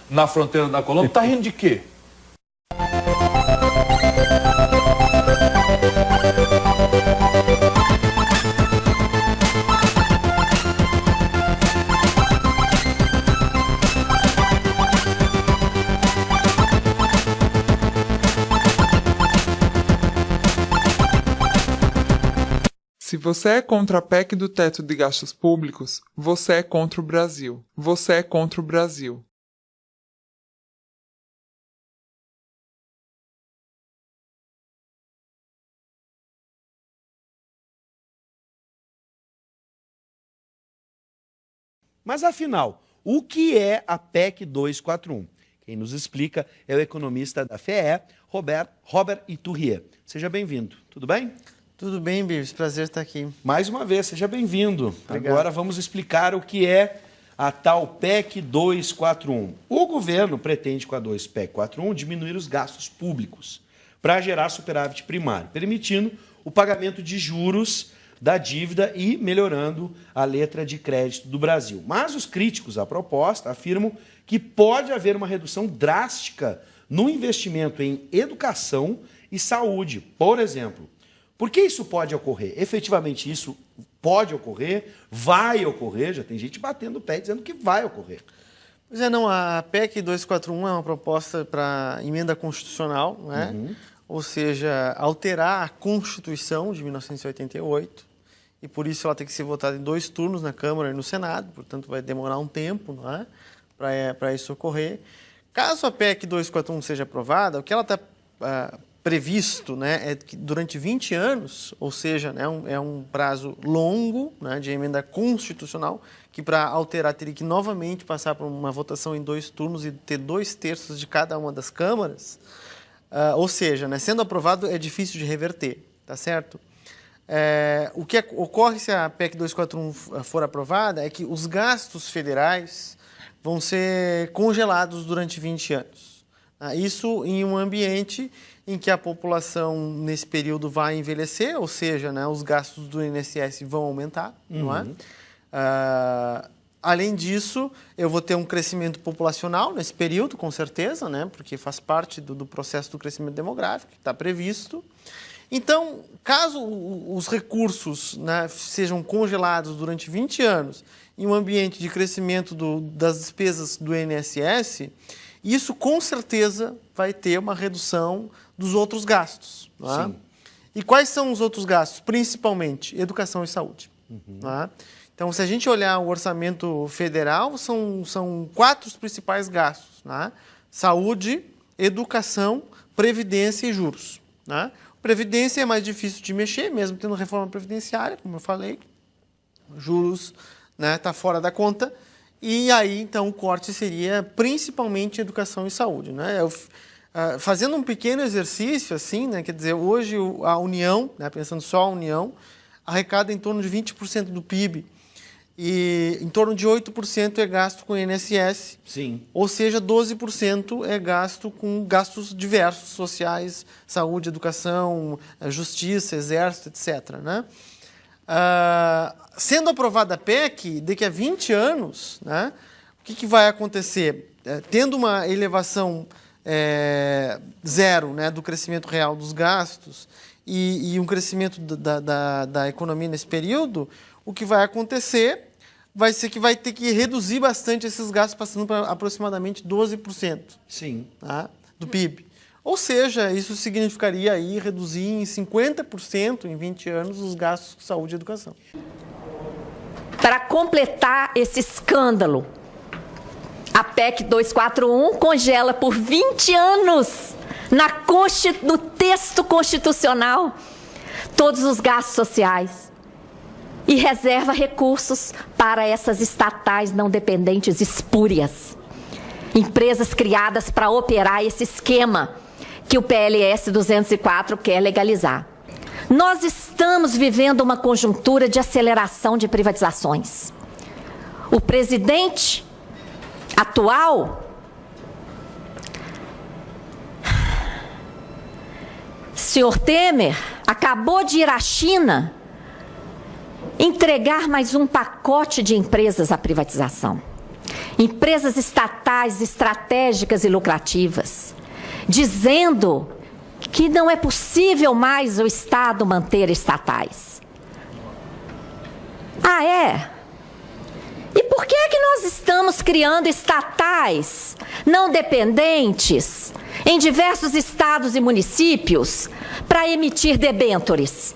na fronteira da Colômbia. Tá rindo de quê? Se você é contra a PEC do teto de gastos públicos, você é contra o Brasil. Você é contra o Brasil. Mas afinal, o que é a PEC 241? Quem nos explica é o economista da FEE, Robert Iturrier. Seja bem-vindo. Tudo bem? Tudo bem, Birs. Prazer estar aqui. Mais uma vez, seja bem-vindo. Obrigado. Agora vamos explicar o que é a tal PEC 241. O governo pretende, com a PEC 241, diminuir os gastos públicos para gerar superávit primário, permitindo o pagamento de juros da dívida e melhorando a letra de crédito do Brasil. Mas os críticos à proposta afirmam que pode haver uma redução drástica no investimento em educação e saúde, por exemplo. Por que isso pode ocorrer? Efetivamente, isso pode ocorrer, vai ocorrer, já tem gente batendo o pé dizendo que vai ocorrer. Pois é, não, a PEC 241 é uma proposta para emenda constitucional, né? Ou seja, alterar a Constituição de 1988, e por isso ela tem que ser votada em 2 turnos na Câmara e no Senado, portanto vai demorar um tempo, não é? Para isso ocorrer. Caso a PEC 241 seja aprovada, o que ela está previsto, né, é que durante 20 anos, ou seja, né, é um prazo longo, né, de emenda constitucional, que para alterar teria que novamente passar por uma votação em 2 turnos e ter 2/3 de cada uma das câmaras, ou seja, né, sendo aprovado é difícil de reverter, tá certo? O que ocorre se a PEC 241 for aprovada é que os gastos federais vão ser congelados durante 20 anos. Isso em um ambiente em que a população, nesse período, vai envelhecer, ou seja, né, os gastos do INSS vão aumentar, não é? Além disso, eu vou ter um crescimento populacional nesse período, com certeza, né, porque faz parte do processo do crescimento demográfico, que está previsto. Então, caso os recursos, né, sejam congelados durante 20 anos, em um ambiente de crescimento das despesas do INSS, isso com certeza vai ter uma redução dos outros gastos. Tá? E quais são os outros gastos? Principalmente educação e saúde. Tá? Então, se a gente olhar o orçamento federal, são 4 os principais gastos. Tá? Saúde, educação, previdência e juros. Tá? Previdência é mais difícil de mexer, mesmo tendo reforma previdenciária, como eu falei. Juros, né, tá fora da conta. E aí, então, o corte seria principalmente educação e saúde. Né? Fazendo um pequeno exercício, assim, né, quer dizer, hoje a União, né, pensando só a União, arrecada em torno de 20% do PIB. E em torno de 8% é gasto com o INSS. Sim. Ou seja, 12% é gasto com gastos diversos, sociais, saúde, educação, justiça, exército, etc. Né? Sendo aprovada a PEC, daqui a 20 anos, né, o que vai acontecer? Tendo uma elevação zero, né, do crescimento real dos gastos e um crescimento da economia nesse período, o que vai acontecer vai ser que vai ter que reduzir bastante esses gastos, passando para aproximadamente 12%. Sim. Tá, do PIB. Ou seja, isso significaria aí reduzir em 50% em 20 anos os gastos com saúde e educação. Para completar esse escândalo, a PEC 241 congela por 20 anos no texto constitucional todos os gastos sociais e reserva recursos para essas estatais não dependentes espúrias. Empresas criadas para operar esse esquema que o PLS 204 quer legalizar. Nós estamos vivendo uma conjuntura de aceleração de privatizações. O presidente atual senhor Temer acabou de ir à China entregar mais um pacote de empresas à privatização. empresas estatais estratégicas e lucrativas, dizendo que não é possível mais o Estado manter estatais. Ah, é? E por que é que nós estamos criando estatais não dependentes em diversos estados e municípios para emitir debêntures?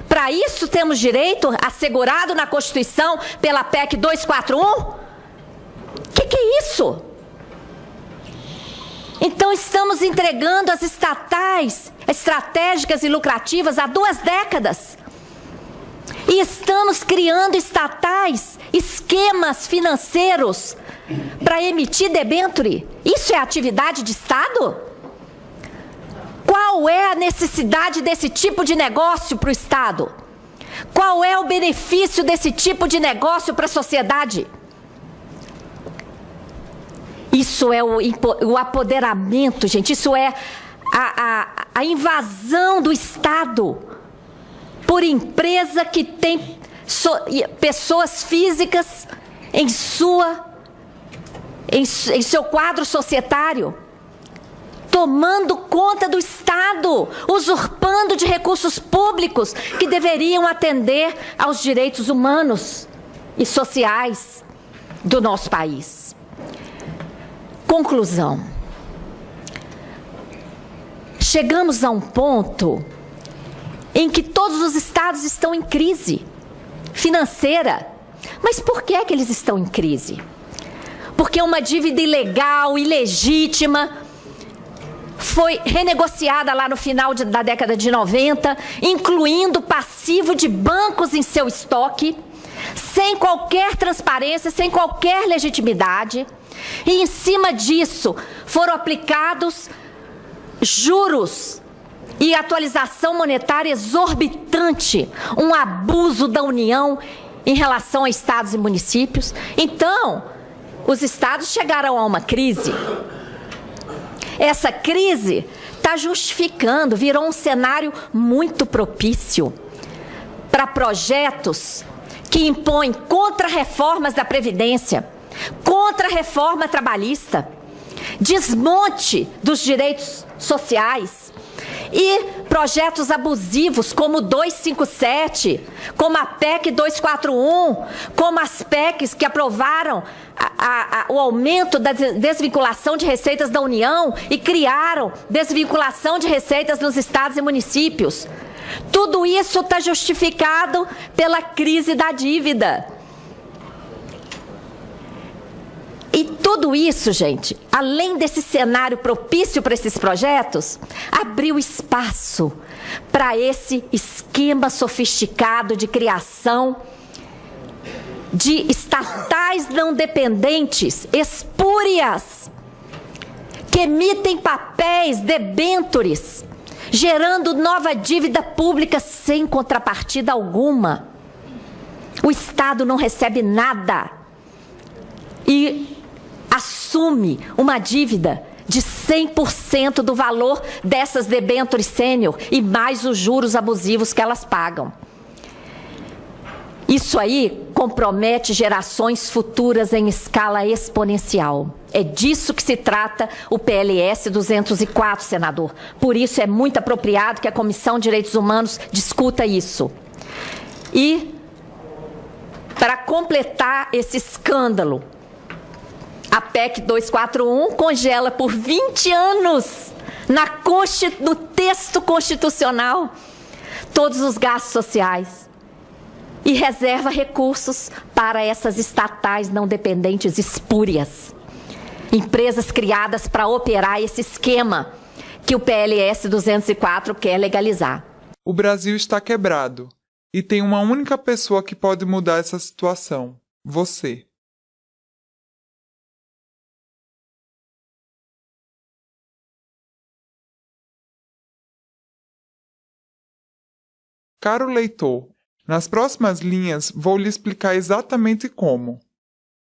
Para isso temos direito assegurado na Constituição pela PEC 241? Que é isso? Então estamos entregando as estatais estratégicas e lucrativas há 2 décadas. E estamos criando estatais, esquemas financeiros para emitir debênture. Isso é atividade de Estado? Qual é a necessidade desse tipo de negócio para o Estado? Qual é o benefício desse tipo de negócio para a sociedade? Isso é o apoderamento, gente. Isso é a invasão do Estado por empresa que tem pessoas físicas em seu quadro societário, tomando conta do Estado, usurpando de recursos públicos que deveriam atender aos direitos humanos e sociais do nosso país. Conclusão. Chegamos a um ponto em que todos os estados estão em crise financeira. Mas por que é que eles estão em crise? Porque uma dívida ilegal, ilegítima, foi renegociada lá no final da década de 90, incluindo passivo de bancos em seu estoque, sem qualquer transparência, sem qualquer legitimidade. E em cima disso foram aplicados juros e atualização monetária exorbitante, um abuso da União em relação a estados e municípios. Então, os estados chegaram a uma crise. Essa crise está justificando, virou um cenário muito propício para projetos que impõem contra-reformas da Previdência, contra-reforma trabalhista, desmonte dos direitos sociais e projetos abusivos como o 257, como a PEC 241, como as PECs que aprovaram o aumento da desvinculação de receitas da União e criaram desvinculação de receitas nos estados e municípios. Tudo isso está justificado pela crise da dívida. E tudo isso, gente, além desse cenário propício para esses projetos, abriu espaço para esse esquema sofisticado de criação de estatais não dependentes, espúrias, que emitem papéis, debêntures, gerando nova dívida pública sem contrapartida alguma. O Estado não recebe nada e assume uma dívida de 100% do valor dessas debêntures sênior e mais os juros abusivos que elas pagam. Isso aí compromete gerações futuras em escala exponencial. É disso que se trata o PLS 204, senador. Por isso é muito apropriado que a Comissão de Direitos Humanos discuta isso. E, para completar esse escândalo, a PEC 241 congela por 20 anos no texto constitucional todos os gastos sociais e reserva recursos para essas estatais não dependentes espúrias. Empresas criadas para operar esse esquema que o PLS 204 quer legalizar. O Brasil está quebrado e tem uma única pessoa que pode mudar essa situação: você. Caro leitor, nas próximas linhas vou lhe explicar exatamente como.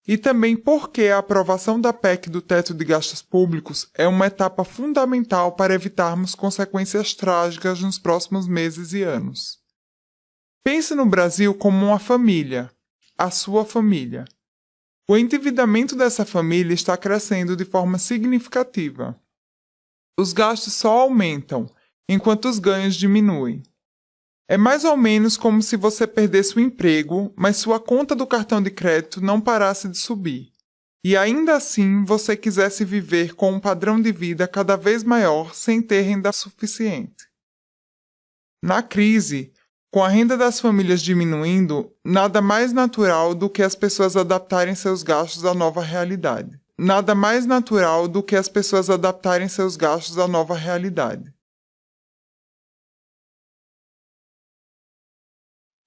e também porque a aprovação da PEC do teto de gastos públicos é uma etapa fundamental para evitarmos consequências trágicas nos próximos meses e anos. Pense no Brasil como uma família, a sua família. O endividamento dessa família está crescendo de forma significativa. Os gastos só aumentam, enquanto os ganhos diminuem. É mais ou menos como se você perdesse o emprego, mas sua conta do cartão de crédito não parasse de subir. E ainda assim você quisesse viver com um padrão de vida cada vez maior sem ter renda suficiente. Na crise, com a renda das famílias diminuindo, nada mais natural do que as pessoas adaptarem seus gastos à nova realidade. Nada mais natural do que as pessoas adaptarem seus gastos à nova realidade.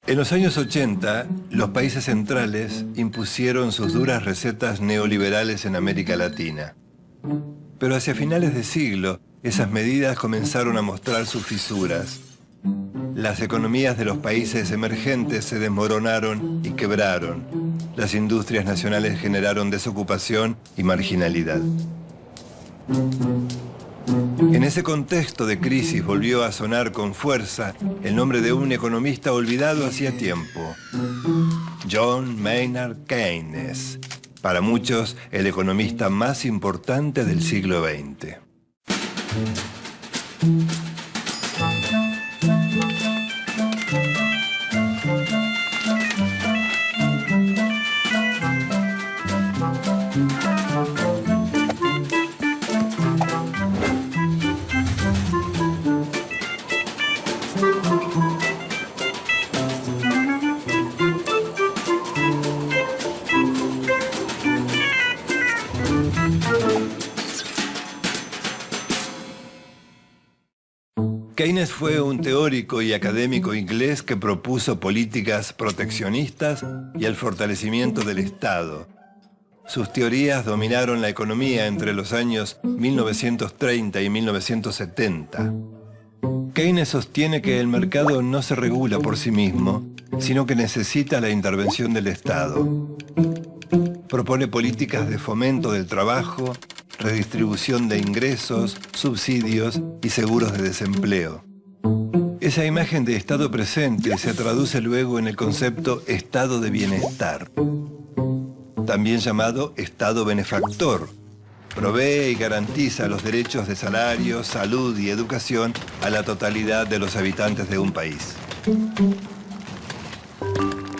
En los años 80, los países centrales impusieron sus duras recetas neoliberales en América Latina. Pero hacia finales de siglo, esas medidas comenzaron a mostrar sus fisuras. Las economías de los países emergentes se desmoronaron y quebraron. Las industrias nacionales generaron desocupación y marginalidad. En ese contexto de crisis volvió a sonar con fuerza el nombre de un economista olvidado hacía tiempo, John Maynard Keynes, para muchos el economista más importante del siglo XX. Keynes fue un teórico y académico inglés que propuso políticas proteccionistas y el fortalecimiento del Estado. Sus teorías dominaron la economía entre los años 1930 y 1970. Keynes sostiene que el mercado no se regula por sí mismo, sino que necesita la intervención del Estado. Propone políticas de fomento del trabajo, redistribución de ingresos, subsidios y seguros de desempleo. Esa imagen de Estado presente se traduce luego en el concepto Estado de Bienestar, también llamado Estado benefactor. Provee y garantiza los derechos de salario, salud y educación a la totalidad de los habitantes de un país.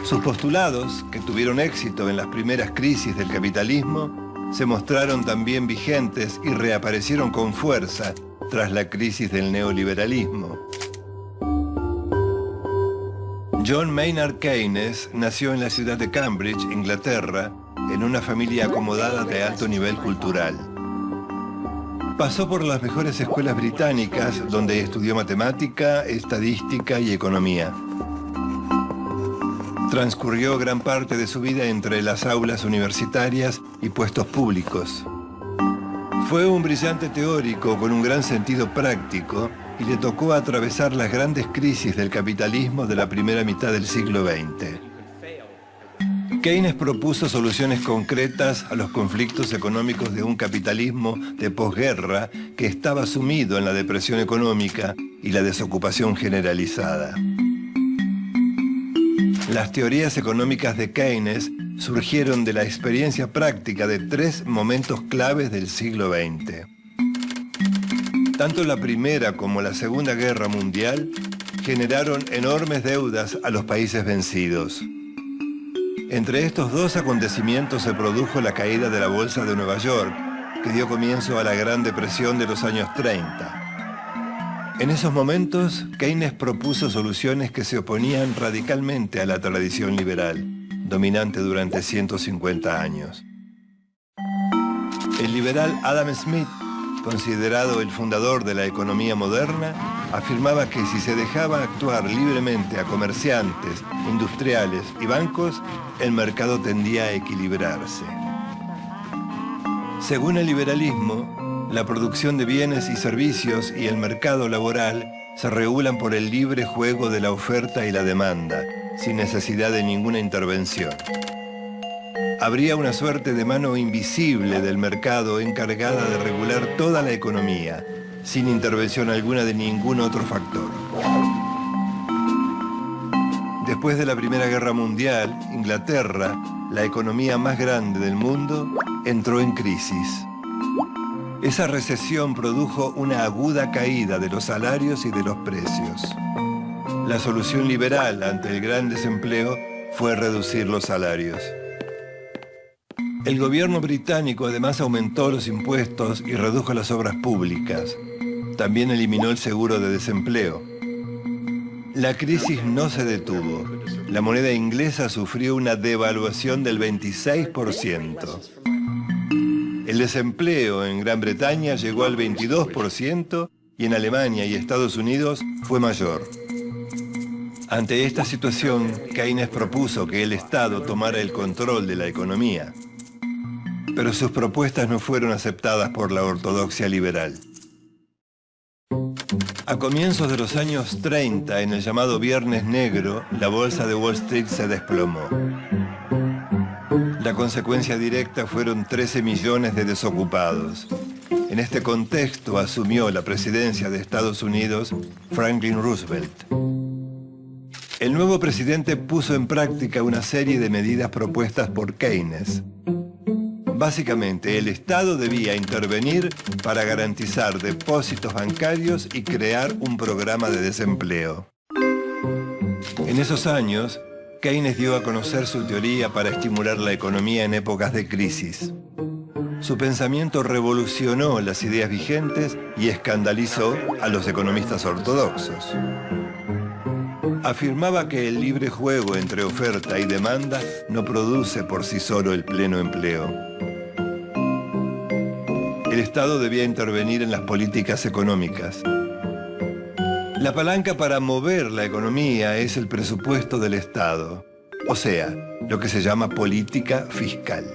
Sus postulados, que tuvieron éxito en las primeras crisis del capitalismo, se mostraron también vigentes y reaparecieron con fuerza tras la crisis del neoliberalismo. John Maynard Keynes nació en la ciudad de Cambridge, Inglaterra, en una familia acomodada de alto nivel cultural. Pasó por las mejores escuelas británicas, donde estudió matemática, estadística y economía. Transcurrió gran parte de su vida entre las aulas universitarias y puestos públicos. Fue un brillante teórico con un gran sentido práctico y le tocó atravesar las grandes crisis del capitalismo de la primera mitad del siglo XX. Keynes propuso soluciones concretas a los conflictos económicos de un capitalismo de posguerra que estaba sumido en la depresión económica y la desocupación generalizada. Las teorías económicas de Keynes surgieron de la experiencia práctica de tres momentos claves del siglo XX. Tanto la Primera como la Segunda Guerra Mundial generaron enormes deudas a los países vencidos. Entre estos dos acontecimientos se produjo la caída de la Bolsa de Nueva York, que dio comienzo a la Gran Depresión de los años 30. En esos momentos, Keynes propuso soluciones que se oponían radicalmente a la tradición liberal, dominante durante 150 años. El liberal Adam Smith, considerado el fundador de la economía moderna, afirmaba que si se dejaba actuar libremente a comerciantes, industriales y bancos, el mercado tendía a equilibrarse. Según el liberalismo, la producción de bienes y servicios y el mercado laboral se regulan por el libre juego de la oferta y la demanda, sin necesidad de ninguna intervención. habría una suerte de mano invisible del mercado encargada de regular toda la economía, sin intervención alguna de ningún otro factor. Después de la Primera Guerra Mundial, Inglaterra, la economía más grande del mundo, entró en crisis. Esa recesión produjo una aguda caída de los salarios y de los precios. La solución liberal ante el gran desempleo fue reducir los salarios. El gobierno británico además aumentó los impuestos y redujo las obras públicas. También eliminó el seguro de desempleo. La crisis no se detuvo. La moneda inglesa sufrió una devaluación del 26%. El desempleo en Gran Bretaña llegó al 22% y en Alemania y Estados Unidos fue mayor. Ante esta situación, Keynes propuso que el Estado tomara el control de la economía. Pero sus propuestas no fueron aceptadas por la ortodoxia liberal. A comienzos de los años 30, en el llamado Viernes Negro, la bolsa de Wall Street se desplomó. La consecuencia directa fueron 13 millones de desocupados. En este contexto asumió la presidencia de Estados Unidos Franklin Roosevelt. El nuevo presidente puso en práctica una serie de medidas propuestas por Keynes. Básicamente, el Estado debía intervenir para garantizar depósitos bancarios y crear un programa de desempleo. En esos años, Keynes dio a conocer su teoría para estimular la economía en épocas de crisis. Su pensamiento revolucionó las ideas vigentes y escandalizó a los economistas ortodoxos. Afirmaba que el libre juego entre oferta y demanda no produce por sí solo el pleno empleo. El Estado debía intervenir en las políticas económicas. La palanca para mover la economía es el presupuesto del Estado, o sea, lo que se llama política fiscal.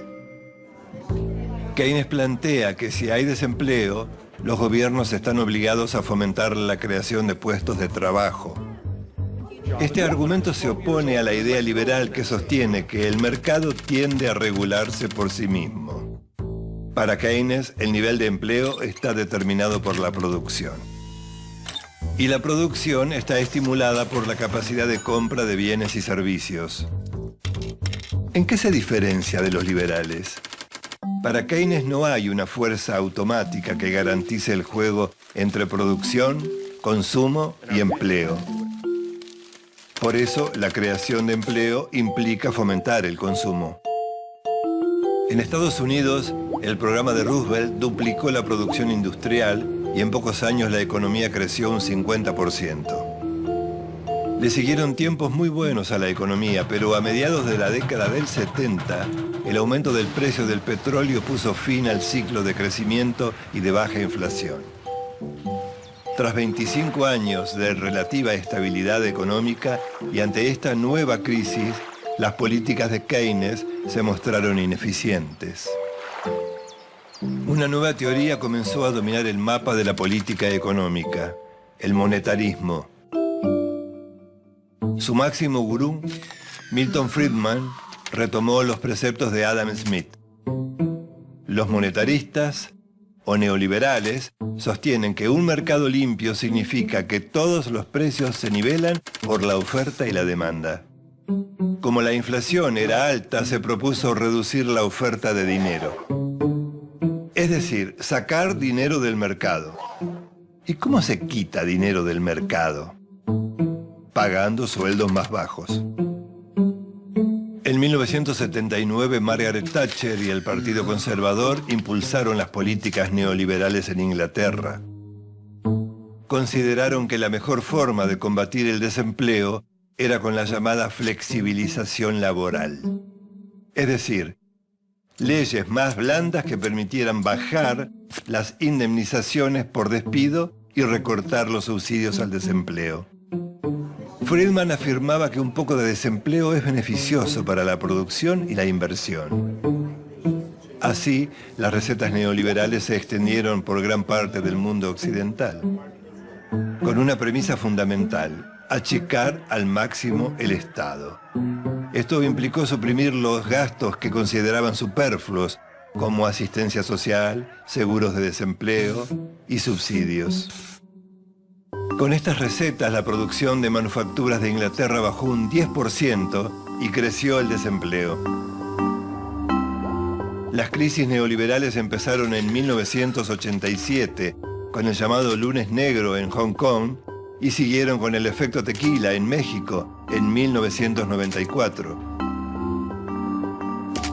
Keynes plantea que si hay desempleo, los gobiernos están obligados a fomentar la creación de puestos de trabajo. Este argumento se opone a la idea liberal que sostiene que el mercado tiende a regularse por sí mismo. Para Keynes, el nivel de empleo está determinado por la producción. Y la producción está estimulada por la capacidad de compra de bienes y servicios. ¿En qué se diferencia de los liberales? Para Keynes no hay una fuerza automática que garantice el juego entre producción, consumo y empleo. Por eso, la creación de empleo implica fomentar el consumo. En Estados Unidos, el programa de Roosevelt duplicó la producción industrial y en pocos años la economía creció un 50%. Le siguieron tiempos muy buenos a la economía, pero a mediados de la década del 70, el aumento del precio del petróleo puso fin al ciclo de crecimiento y de baja inflación. Tras 25 años de relativa estabilidad económica y ante esta nueva crisis, las políticas de Keynes se mostraron ineficientes. Una nueva teoría comenzó a dominar el mapa de la política económica, el monetarismo. Su máximo gurú, Milton Friedman, retomó los preceptos de Adam Smith. Los monetaristas, o neoliberales, sostienen que un mercado limpio significa que todos los precios se nivelan por la oferta y la demanda. Como la inflación era alta, se propuso reducir la oferta de dinero. Es decir, sacar dinero del mercado. ¿Y cómo se quita dinero del mercado? Pagando sueldos más bajos. En 1979, Margaret Thatcher y el Partido Conservador impulsaron las políticas neoliberales en Inglaterra. Consideraron que la mejor forma de combatir el desempleo era con la llamada flexibilización laboral. Es decir, leyes más blandas que permitieran bajar las indemnizaciones por despido y recortar los subsidios al desempleo. Friedman afirmaba que un poco de desempleo es beneficioso para la producción y la inversión. Así, las recetas neoliberales se extendieron por gran parte del mundo occidental, con una premisa fundamental: achicar al máximo el Estado. Esto implicó suprimir los gastos que consideraban superfluos, como asistencia social, seguros de desempleo y subsidios. Con estas recetas, la producción de manufacturas de Inglaterra bajó un 10% y creció el desempleo. Las crisis neoliberales empezaron en 1987, con el llamado Lunes Negro en Hong Kong, y siguieron con el efecto tequila en México en 1994.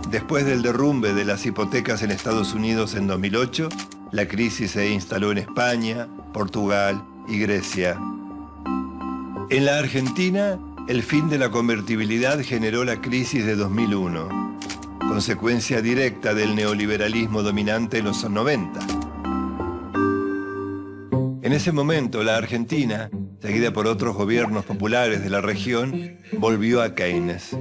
Después del derrumbe de las hipotecas en Estados Unidos en 2008, la crisis se instaló en España, Portugal y Grecia. En la Argentina, el fin de la convertibilidad generó la crisis de 2001, consecuencia directa del neoliberalismo dominante en los 90. En ese momento, la Argentina, seguida por otros gobiernos populares de la región, volvió a Keynes.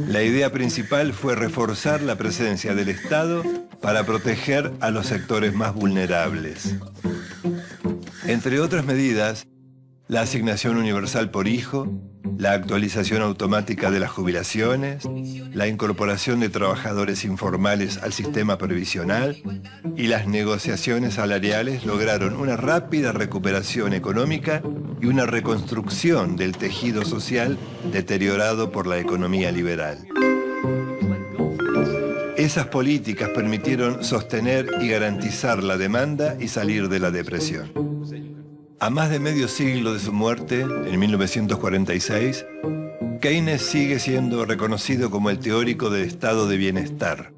La idea principal fue reforzar la presencia del Estado para proteger a los sectores más vulnerables. Entre otras medidas, la asignación universal por hijo, la actualización automática de las jubilaciones, la incorporación de trabajadores informales al sistema previsional y las negociaciones salariales lograron una rápida recuperación económica y una reconstrucción del tejido social deteriorado por la economía liberal. Esas políticas permitieron sostener y garantizar la demanda y salir de la depresión. A más de medio siglo de su muerte, en 1946, Keynes sigue siendo reconocido como el teórico del estado de bienestar.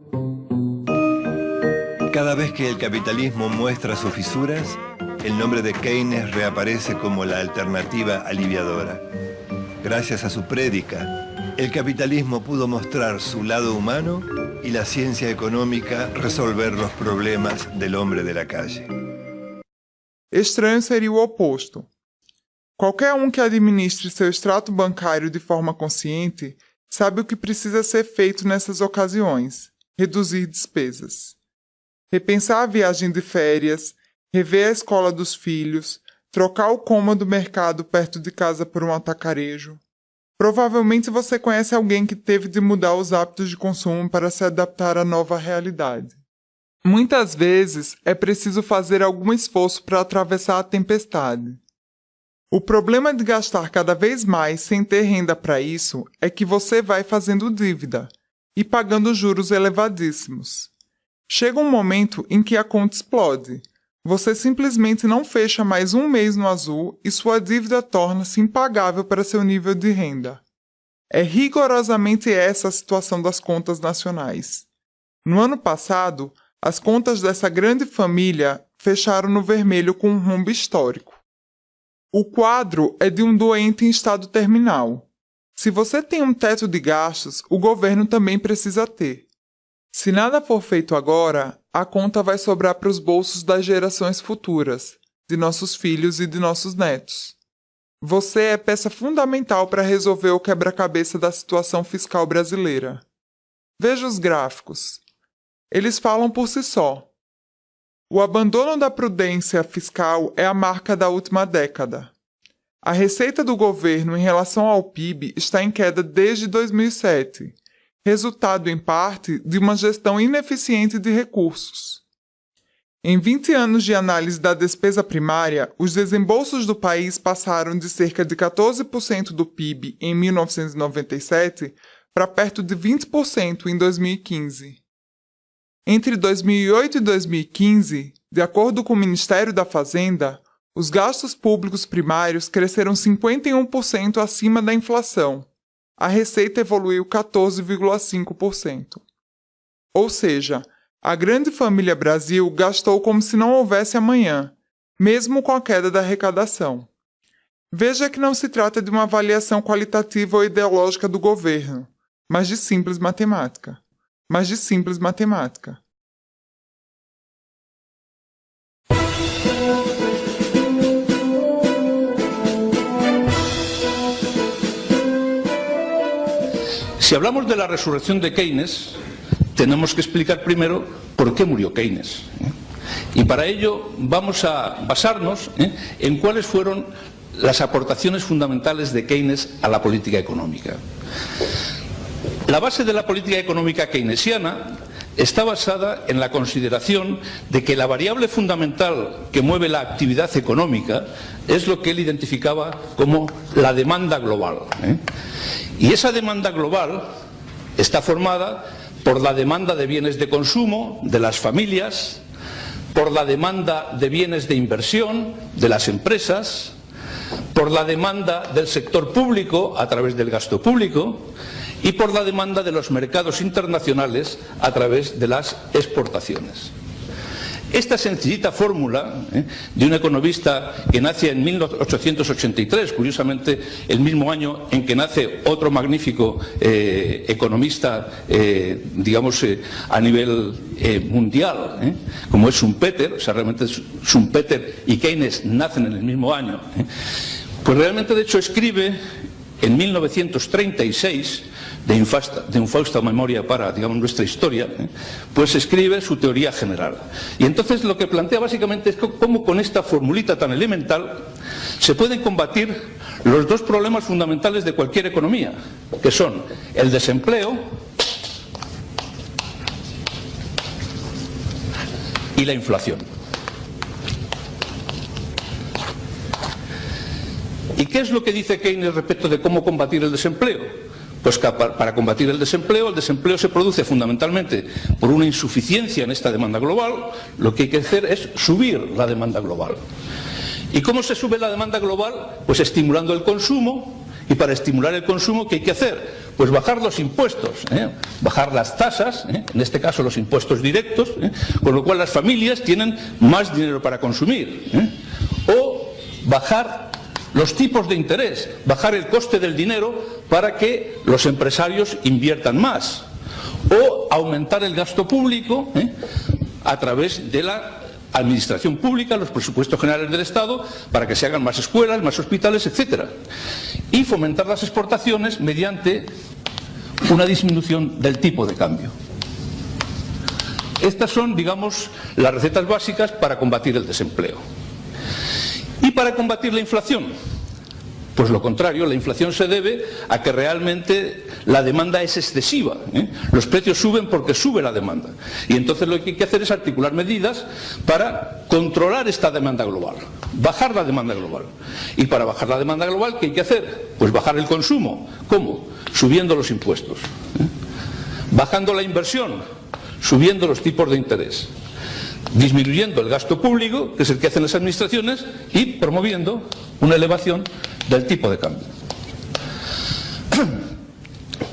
Cada vez que el capitalismo muestra sus fisuras, el nombre de Keynes reaparece como la alternativa aliviadora. Gracias a su prédica, el capitalismo pudo mostrar su lado humano y la ciencia económica resolver los problemas del hombre de la calle. Estranho seria o oposto. Qualquer que administre seu extrato bancário de forma consciente sabe o que precisa ser feito nessas ocasiões: reduzir despesas. Repensar a viagem de férias, rever a escola dos filhos, trocar o cômodo mercado perto de casa por um atacarejo. Provavelmente você conhece alguém que teve de mudar os hábitos de consumo para se adaptar à nova realidade. Muitas vezes é preciso fazer algum esforço para atravessar a tempestade. O problema de gastar cada vez mais sem ter renda para isso é que você vai fazendo dívida e pagando juros elevadíssimos. Chega um momento em que a conta explode. Você simplesmente não fecha mais um mês no azul e sua dívida torna-se impagável para seu nível de renda. É rigorosamente essa a situação das contas nacionais. No ano passado, as contas dessa grande família fecharam no vermelho com um rombo histórico. O quadro é de um doente em estado terminal. Se você tem um teto de gastos, o governo também precisa ter. Se nada for feito agora, a conta vai sobrar para os bolsos das gerações futuras, de nossos filhos e de nossos netos. Você é peça fundamental para resolver o quebra-cabeça da situação fiscal brasileira. Veja os gráficos. Eles falam por si só. O abandono da prudência fiscal é a marca da última década. A receita do governo em relação ao PIB está em queda desde 2007, resultado em parte de uma gestão ineficiente de recursos. Em 20 anos de análise da despesa primária, os desembolsos do país passaram de cerca de 14% do PIB em 1997 para perto de 20% em 2015. Entre 2008 e 2015, de acordo com o Ministério da Fazenda, os gastos públicos primários cresceram 51% acima da inflação. A receita evoluiu 14,5%. Ou seja, a grande família Brasil gastou como se não houvesse amanhã, mesmo com a queda da arrecadação. Veja que não se trata de uma avaliação qualitativa ou ideológica do governo, mas de simples matemática. Si hablamos de la resurrección de Keynes, tenemos que explicar primero por qué murió Keynes. Y para ello vamos a basarnos en cuáles fueron las aportaciones fundamentales de Keynes a la política económica. La base de la política económica keynesiana está basada en la consideración de que la variable fundamental que mueve la actividad económica es lo que él identificaba como la demanda global. Y esa demanda global está formada por la demanda de bienes de consumo de las familias, por la demanda de bienes de inversión de las empresas, por la demanda del sector público a través del gasto público y por la demanda de los mercados internacionales a través de las exportaciones. Esta sencillita fórmula de un economista que nace en 1883, curiosamente el mismo año en que nace otro magnífico economista, digamos, a nivel mundial, como es Schumpeter, o sea, realmente Schumpeter y Keynes nacen en el mismo año, pues realmente de hecho escribe en 1936, de infausta memoria para, digamos, nuestra historia, pues escribe su teoría general. Y entonces lo que plantea básicamente es cómo con esta formulita tan elemental se pueden combatir los dos problemas fundamentales de cualquier economía, que son el desempleo y la inflación. ¿Y qué es lo que dice Keynes respecto de cómo combatir el desempleo? Pues que para combatir el desempleo se produce fundamentalmente por una insuficiencia en esta demanda global. Lo que hay que hacer es subir la demanda global. ¿Y cómo se sube la demanda global? Pues estimulando el consumo. Y para estimular el consumo, ¿qué hay que hacer? Pues bajar los impuestos, bajar las tasas, en este caso los impuestos directos, con lo cual las familias tienen más dinero para consumir. O bajar los tipos de interés, bajar el coste del dinero para que los empresarios inviertan más, o aumentar el gasto público a través de la administración pública, los presupuestos generales del Estado, para que se hagan más escuelas, más hospitales, etc. Y fomentar las exportaciones mediante una disminución del tipo de cambio. Estas son, digamos, las recetas básicas para combatir el desempleo. ¿Y para combatir la inflación? Pues lo contrario, la inflación se debe a que realmente la demanda es excesiva. Los precios suben porque sube la demanda. Y entonces lo que hay que hacer es articular medidas para controlar esta demanda global, bajar la demanda global. Y para bajar la demanda global, ¿qué hay que hacer? Pues bajar el consumo. ¿Cómo? Subiendo los impuestos. Bajando la inversión, subiendo los tipos de interés. Disminuyendo el gasto público, que es el que hacen las administraciones, y promoviendo una elevación del tipo de cambio.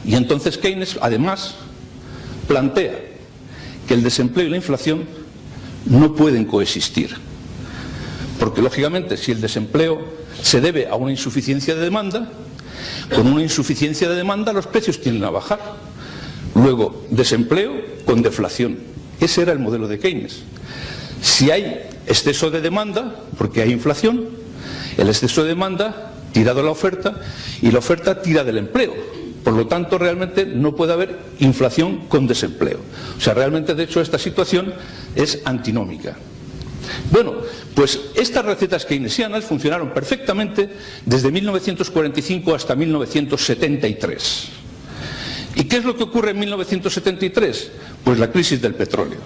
Y entonces Keynes, además, plantea que el desempleo y la inflación no pueden coexistir. Porque, lógicamente, si el desempleo se debe a una insuficiencia de demanda, con una insuficiencia de demanda los precios tienden a bajar. Luego, desempleo con deflación. Ese era el modelo de Keynes. Si hay exceso de demanda, porque hay inflación, el exceso de demanda tira de la oferta y la oferta tira del empleo. Por lo tanto, realmente no puede haber inflación con desempleo. O sea, realmente, de hecho, esta situación es antinómica. Bueno, pues estas recetas keynesianas funcionaron perfectamente desde 1945 hasta 1973. ¿Y qué es lo que ocurre en 1973? Pues la crisis del petróleo.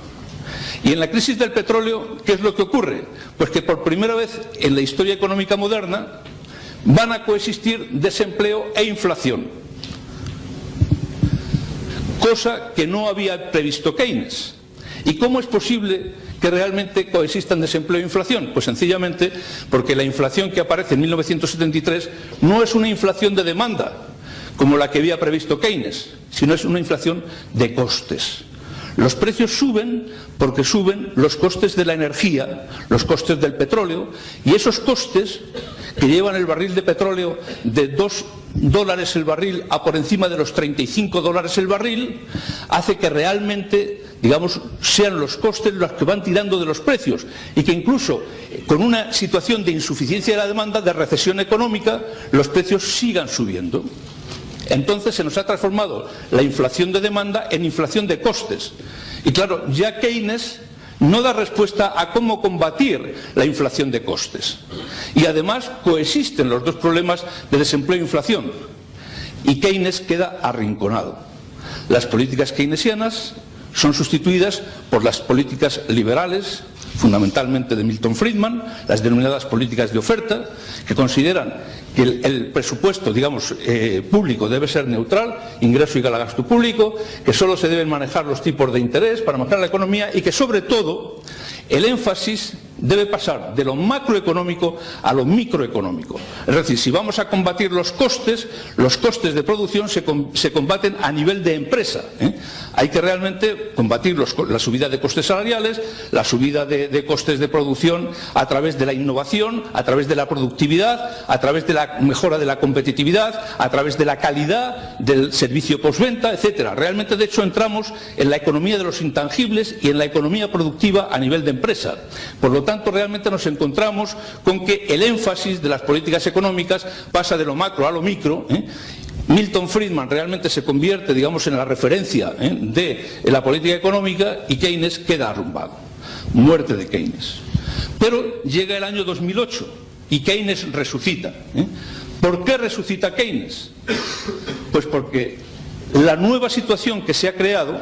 Y en la crisis del petróleo, ¿qué es lo que ocurre? Pues que por primera vez en la historia económica moderna van a coexistir desempleo e inflación. Cosa que no había previsto Keynes. ¿Y cómo es posible que realmente coexistan desempleo e inflación? Pues sencillamente porque la inflación que aparece en 1973 no es una inflación de demanda, como la que había previsto Keynes, sino es una inflación de costes. Los precios suben porque suben los costes de la energía, los costes del petróleo, y esos costes que llevan el barril de petróleo de $2 el barril a por encima de los $35 el barril, hace que realmente, digamos, sean los costes los que van tirando de los precios, y que incluso con una situación de insuficiencia de la demanda, de recesión económica, los precios sigan subiendo. Entonces se nos ha transformado la inflación de demanda en inflación de costes. Y claro, ya Keynes no da respuesta a cómo combatir la inflación de costes. Y además coexisten los dos problemas de desempleo e inflación. Y Keynes queda arrinconado. Las políticas keynesianas son sustituidas por las políticas liberales, fundamentalmente de Milton Friedman, las denominadas políticas de oferta, que consideran que el presupuesto, digamos, público debe ser neutral, ingreso igual a gasto público, que solo se deben manejar los tipos de interés para manejar la economía y que, sobre todo, el énfasis debe pasar de lo macroeconómico a lo microeconómico. Es decir, si vamos a combatir los costes de producción se combaten a nivel de empresa. Hay que realmente combatir la subida de costes salariales, la subida de costes de producción a través de la innovación, a través de la productividad, a través de la mejora de la competitividad, a través de la calidad del servicio postventa, etcétera. Realmente, de hecho, entramos en la economía de los intangibles y en la economía productiva a nivel de empresa. Por lo tanto, realmente nos encontramos con que el énfasis de las políticas económicas pasa de lo macro a lo micro. Milton Friedman realmente se convierte, digamos, en la referencia de la política económica y Keynes queda arrumbado. Muerte de Keynes. Pero llega el año 2008 y Keynes resucita. ¿Por qué resucita Keynes? Pues porque la nueva situación que se ha creado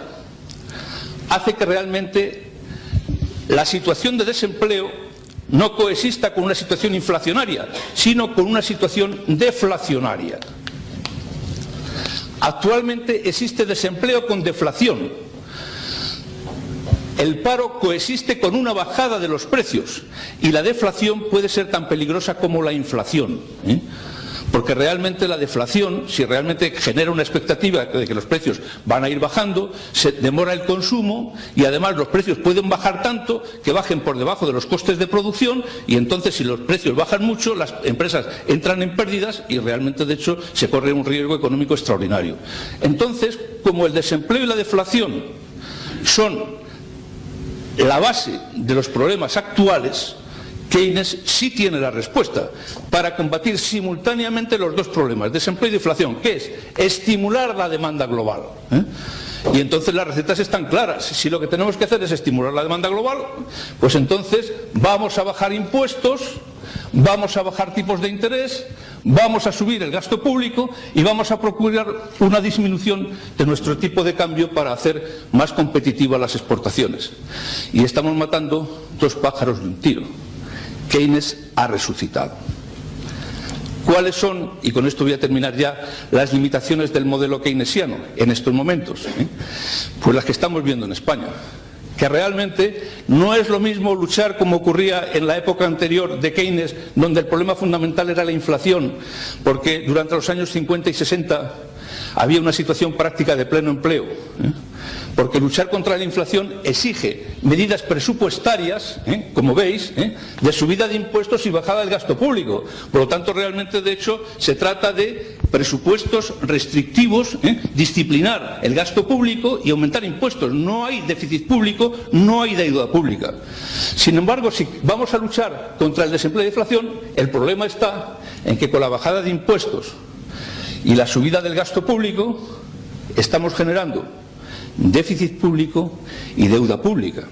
hace que realmente la situación de desempleo no coexista con una situación inflacionaria, sino con una situación deflacionaria. Actualmente existe desempleo con deflación. El paro coexiste con una bajada de los precios y la deflación puede ser tan peligrosa como la inflación. Porque realmente la deflación, si realmente genera una expectativa de que los precios van a ir bajando, se demora el consumo y además los precios pueden bajar tanto que bajen por debajo de los costes de producción y entonces si los precios bajan mucho las empresas entran en pérdidas y realmente de hecho se corre un riesgo económico extraordinario. Entonces, como el desempleo y la deflación son la base de los problemas actuales, Keynes sí tiene la respuesta para combatir simultáneamente los dos problemas, desempleo y deflación, que es estimular la demanda global. Y entonces las recetas están claras. Si lo que tenemos que hacer es estimular la demanda global, pues entonces vamos a bajar impuestos, vamos a bajar tipos de interés, vamos a subir el gasto público y vamos a procurar una disminución de nuestro tipo de cambio para hacer más competitivas las exportaciones. Y estamos matando dos pájaros de un tiro. Keynes ha resucitado. ¿Cuáles son, y con esto voy a terminar ya, las limitaciones del modelo keynesiano en estos momentos? Pues las que estamos viendo en España, que realmente no es lo mismo luchar como ocurría en la época anterior de Keynes, donde el problema fundamental era la inflación, porque durante los años 50 y 60 había una situación práctica de pleno empleo. Porque luchar contra la inflación exige medidas presupuestarias, como veis, de subida de impuestos y bajada del gasto público. Por lo tanto, realmente, de hecho, se trata de presupuestos restrictivos, disciplinar el gasto público y aumentar impuestos. No hay déficit público, no hay deuda pública. Sin embargo, si vamos a luchar contra el desempleo y la inflación, el problema está en que con la bajada de impuestos y la subida del gasto público estamos generando déficit público y deuda pública.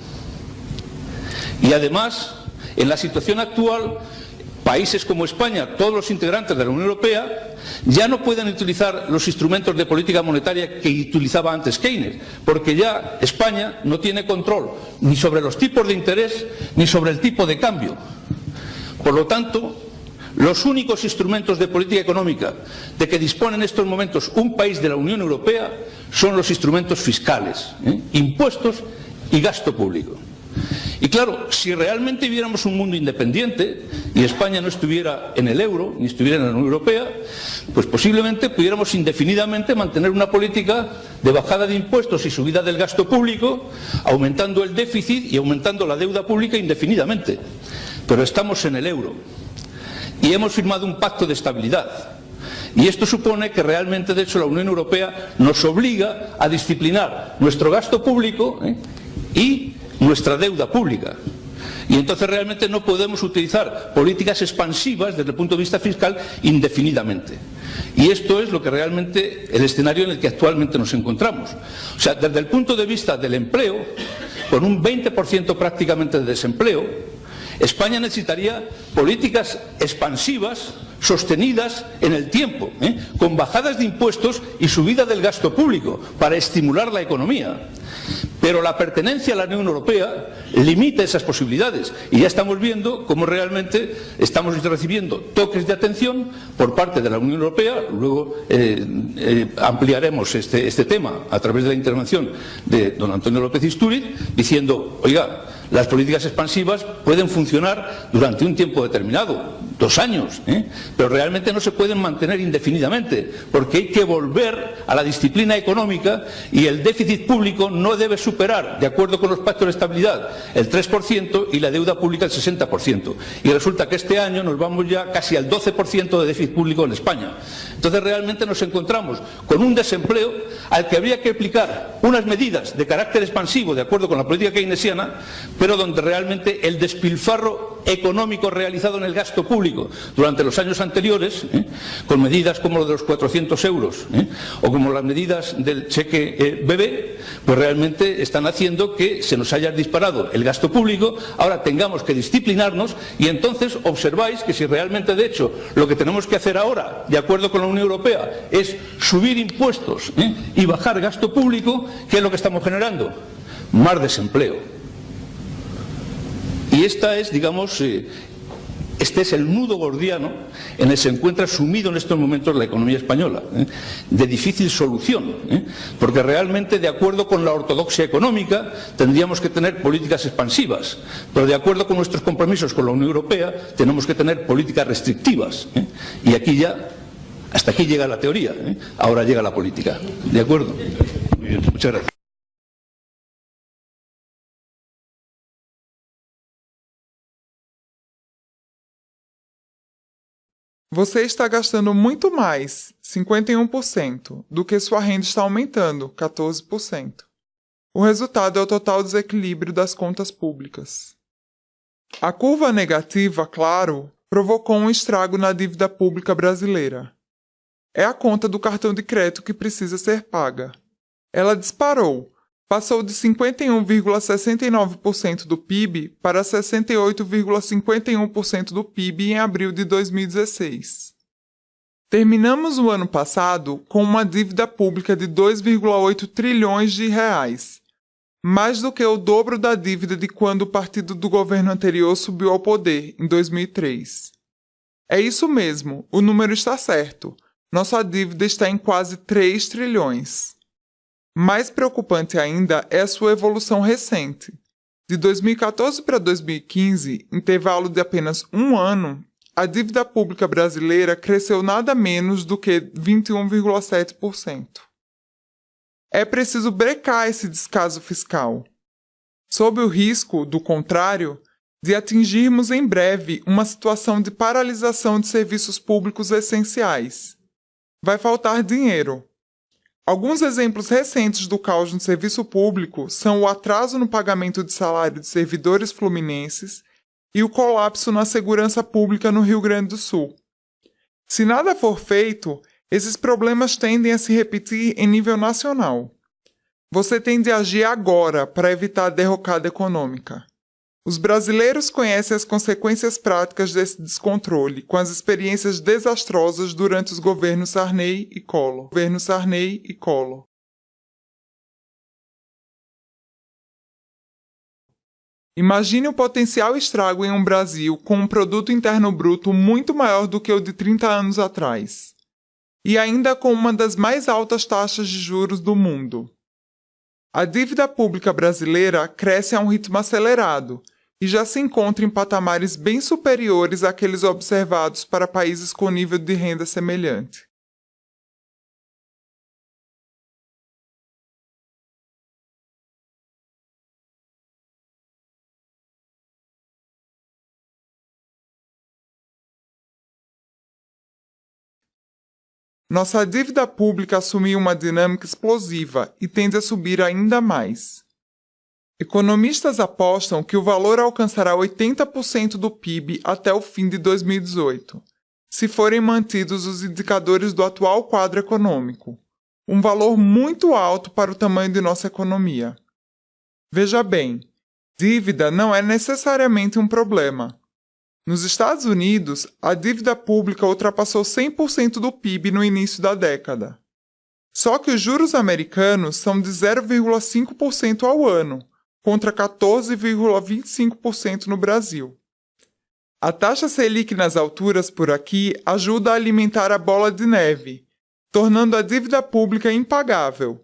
Y además, en la situación actual, países como España, todos los integrantes de la Unión Europea, ya no pueden utilizar los instrumentos de política monetaria que utilizaba antes Keynes, porque ya España no tiene control ni sobre los tipos de interés ni sobre el tipo de cambio. Por lo tanto, los únicos instrumentos de política económica de que dispone en estos momentos un país de la Unión Europea son los instrumentos fiscales, impuestos y gasto público. Y claro, si realmente viéramos un mundo independiente y España no estuviera en el euro ni estuviera en la Unión Europea, pues posiblemente pudiéramos indefinidamente mantener una política de bajada de impuestos y subida del gasto público, aumentando el déficit y aumentando la deuda pública indefinidamente. Pero estamos en el euro y hemos firmado un pacto de estabilidad. Y esto supone que realmente, de hecho, la Unión Europea nos obliga a disciplinar nuestro gasto público y nuestra deuda pública. Y entonces realmente no podemos utilizar políticas expansivas desde el punto de vista fiscal indefinidamente. Y esto es lo que realmente el escenario en el que actualmente nos encontramos. O sea, desde el punto de vista del empleo, con un 20% prácticamente de desempleo, España necesitaría políticas expansivas sostenidas en el tiempo, con bajadas de impuestos y subida del gasto público para estimular la economía. Pero la pertenencia a la Unión Europea limita esas posibilidades y ya estamos viendo cómo realmente estamos recibiendo toques de atención por parte de la Unión Europea. Luego ampliaremos este tema a través de la intervención de don Antonio López Istúriz, diciendo, oiga, las políticas expansivas pueden funcionar durante un tiempo determinado, 2 años, pero realmente no se pueden mantener indefinidamente, porque hay que volver a la disciplina económica y el déficit público no debe superar, de acuerdo con los pactos de estabilidad, el 3% y la deuda pública el 60%. Y resulta que este año nos vamos ya casi al 12% de déficit público en España. Entonces realmente nos encontramos con un desempleo al que habría que aplicar unas medidas de carácter expansivo, de acuerdo con la política keynesiana, pero donde realmente el despilfarro económico realizado en el gasto público durante los años anteriores, con medidas como lo de los 400 euros o como las medidas del cheque bebé, pues realmente están haciendo que se nos haya disparado el gasto público. Ahora tengamos que disciplinarnos y entonces observáis que si realmente, de hecho, lo que tenemos que hacer ahora, de acuerdo con la Unión Europea, es subir impuestos y bajar gasto público, ¿qué es lo que estamos generando? Más desempleo. Y esta es, digamos, este es el nudo gordiano en el que se encuentra sumido en estos momentos la economía española, de difícil solución, porque realmente, de acuerdo con la ortodoxia económica, tendríamos que tener políticas expansivas, pero de acuerdo con nuestros compromisos con la Unión Europea, tenemos que tener políticas restrictivas. Y aquí ya, hasta aquí llega la teoría, ahora llega la política. ¿De acuerdo? Muy bien, muchas gracias. Você está gastando muito mais, 51%, do que sua renda está aumentando, 14%. O resultado é o total desequilíbrio das contas públicas. A curva negativa, claro, provocou um estrago na dívida pública brasileira. É a conta do cartão de crédito que precisa ser paga. Ela disparou, passou de 51,69% do PIB para 68,51% do PIB em abril de 2016. Terminamos o ano passado com uma dívida pública de 2,8 trilhões de reais, mais do que o dobro da dívida de quando o partido do governo anterior subiu ao poder, em 2003. É isso mesmo, o número está certo. Nossa dívida está em quase 3 trilhões. Mais preocupante ainda é a sua evolução recente. De 2014 para 2015, intervalo de apenas um ano, a dívida pública brasileira cresceu nada menos do que 21,7%. É preciso brecar esse descaso fiscal, sob o risco, do contrário, de atingirmos em breve uma situação de paralisação de serviços públicos essenciais. Vai faltar dinheiro. Alguns exemplos recentes do caos no serviço público são o atraso no pagamento de salário de servidores fluminenses e o colapso na segurança pública no Rio Grande do Sul. Se nada for feito, esses problemas tendem a se repetir em nível nacional. Você tem de agir agora para evitar a derrocada econômica. Os brasileiros conhecem as consequências práticas desse descontrole, com as experiências desastrosas durante os governos Sarney e Collor. Imagine o potencial estrago em um Brasil com um produto interno bruto muito maior do que o de 30 anos atrás, e ainda com uma das mais altas taxas de juros do mundo. A dívida pública brasileira cresce a um ritmo acelerado, e já se encontra em patamares bem superiores àqueles observados para países com nível de renda semelhante. Nossa dívida pública assumiu uma dinâmica explosiva e tende a subir ainda mais. Economistas apostam que o valor alcançará 80% do PIB até o fim de 2018, se forem mantidos os indicadores do atual quadro econômico, um valor muito alto para o tamanho de nossa economia. Veja bem, dívida não é necessariamente um problema. Nos Estados Unidos, a dívida pública ultrapassou 100% do PIB no início da década. Só que os juros americanos são de 0,5% ao ano, contra 14,25% no Brasil. A taxa Selic nas alturas por aqui ajuda a alimentar a bola de neve, tornando a dívida pública impagável.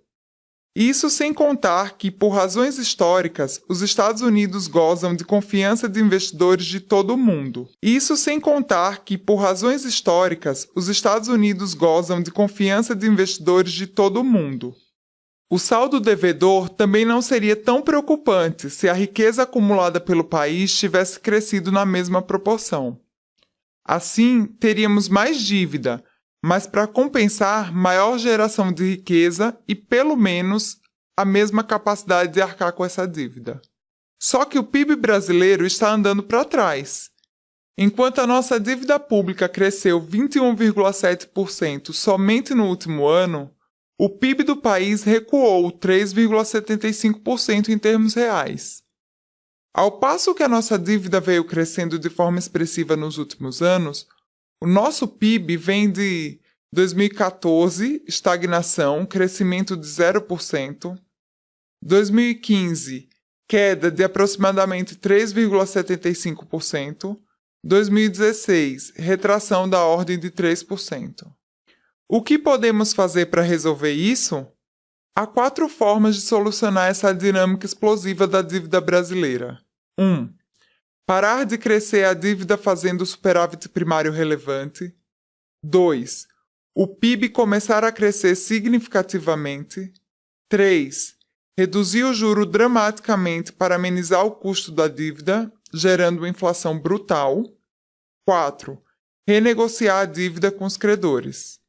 Isso sem contar que, por razões históricas, os Estados Unidos gozam de confiança de investidores de todo o mundo. Isso sem contar que, por razões históricas, os Estados Unidos gozam de confiança de investidores de todo o mundo. O saldo devedor também não seria tão preocupante se a riqueza acumulada pelo país tivesse crescido na mesma proporção. Assim, teríamos mais dívida, mas para compensar, maior geração de riqueza e, pelo menos, a mesma capacidade de arcar com essa dívida. Só que o PIB brasileiro está andando para trás. Enquanto a nossa dívida pública cresceu 21,7% somente no último ano, o PIB do país recuou 3,75% em termos reais. Ao passo que a nossa dívida veio crescendo de forma expressiva nos últimos anos, o nosso PIB vem de 2014, estagnação, crescimento de 0%, 2015, queda de aproximadamente 3,75%, 2016, retração da ordem de 3%. O que podemos fazer para resolver isso? Há 4 formas de solucionar essa dinâmica explosiva da dívida brasileira. 1. Parar de crescer a dívida fazendo o superávit primário relevante. 2. O PIB começar a crescer significativamente. 3. Reduzir o juro dramaticamente para amenizar o custo da dívida, gerando uma inflação brutal. 4. Renegociar a dívida com os credores.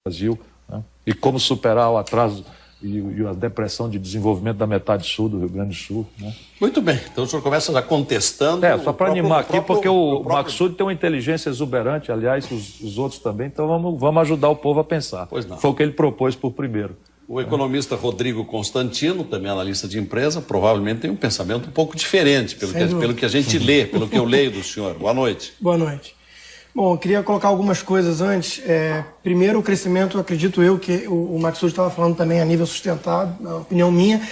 Brasil, né? E como superar o atraso e a depressão de desenvolvimento da metade sul do Rio Grande do Sul. Né? Muito bem, então o senhor começa já contestando... Só para animar aqui, porque o Maxud tem uma inteligência exuberante, aliás, os outros também, então vamos ajudar o povo a pensar. Pois não. Foi o que ele propôs por primeiro. O economista Rodrigo Constantino, também analista de empresa, provavelmente tem um pensamento um pouco diferente, pelo que a gente lê, pelo que eu leio do senhor. Boa noite. Boa noite. Bom, eu queria colocar algumas coisas antes. Primeiro, o crescimento, acredito eu, que o Maxud estava falando também a nível sustentado, na opinião minha,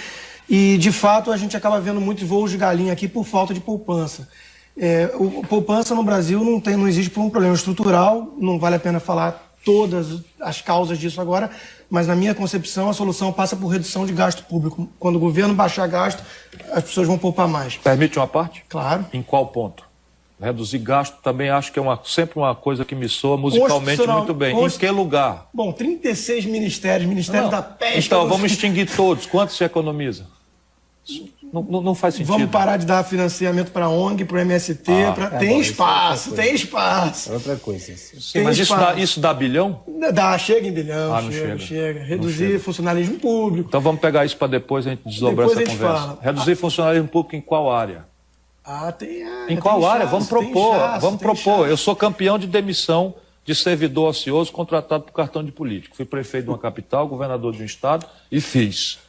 e de fato a gente acaba vendo muitos voos de galinha aqui por falta de poupança. Poupança no Brasil não existe por um problema estrutural, não vale a pena falar todas as causas disso agora, mas na minha concepção a solução passa por redução de gasto público. Quando o governo baixar gasto, as pessoas vão poupar mais. Permite uma parte? Claro. Em qual ponto? Reduzir gasto também acho que é sempre uma coisa que me soa musicalmente muito bem. Em que lugar? Bom, 36 ministérios, Ministério da Pesca... Então, vamos extinguir todos. Quanto se economiza? Não faz sentido. Vamos parar de dar financiamento para a ONG, para o MST. Tem espaço. Outra coisa. Sim, mas isso dá bilhão? Chega em bilhão. Não chega. Reduzir funcionalismo público. Então vamos pegar isso para depois a gente desdobrar essa conversa. Reduzir funcionalismo público em qual área? Em qual área? Vamos propor. Eu sou campeão de demissão de servidor ocioso contratado por cartão de político. Fui prefeito de uma capital, governador de um estado e fiz.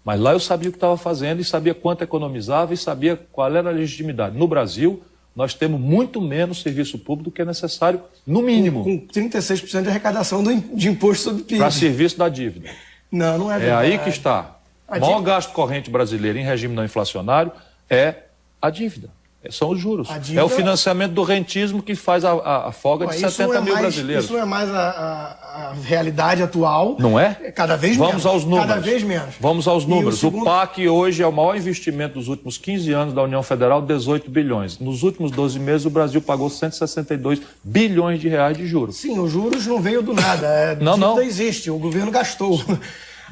Mas lá eu sabia o que estava fazendo e sabia quanto economizava e sabia qual era a legitimidade. No Brasil, nós temos muito menos serviço público do que é necessário, no mínimo. Com 36% de arrecadação de imposto sobre PIB. Para serviço da dívida. Não é verdade. É aí que está. O maior gasto corrente brasileiro em regime não inflacionário é a dívida. São os juros. É o financiamento do rentismo que faz a folga de 70 mil brasileiros. Isso não é mais a realidade atual. Não é? Cada vez menos. Vamos aos números. Cada vez menos. Vamos aos números. O PAC hoje é o maior investimento dos últimos 15 anos da União Federal, 18 bilhões. Nos últimos 12 meses, o Brasil pagou 162 bilhões de reais de juros. Sim, os juros não veio do nada. Não existe. O governo gastou.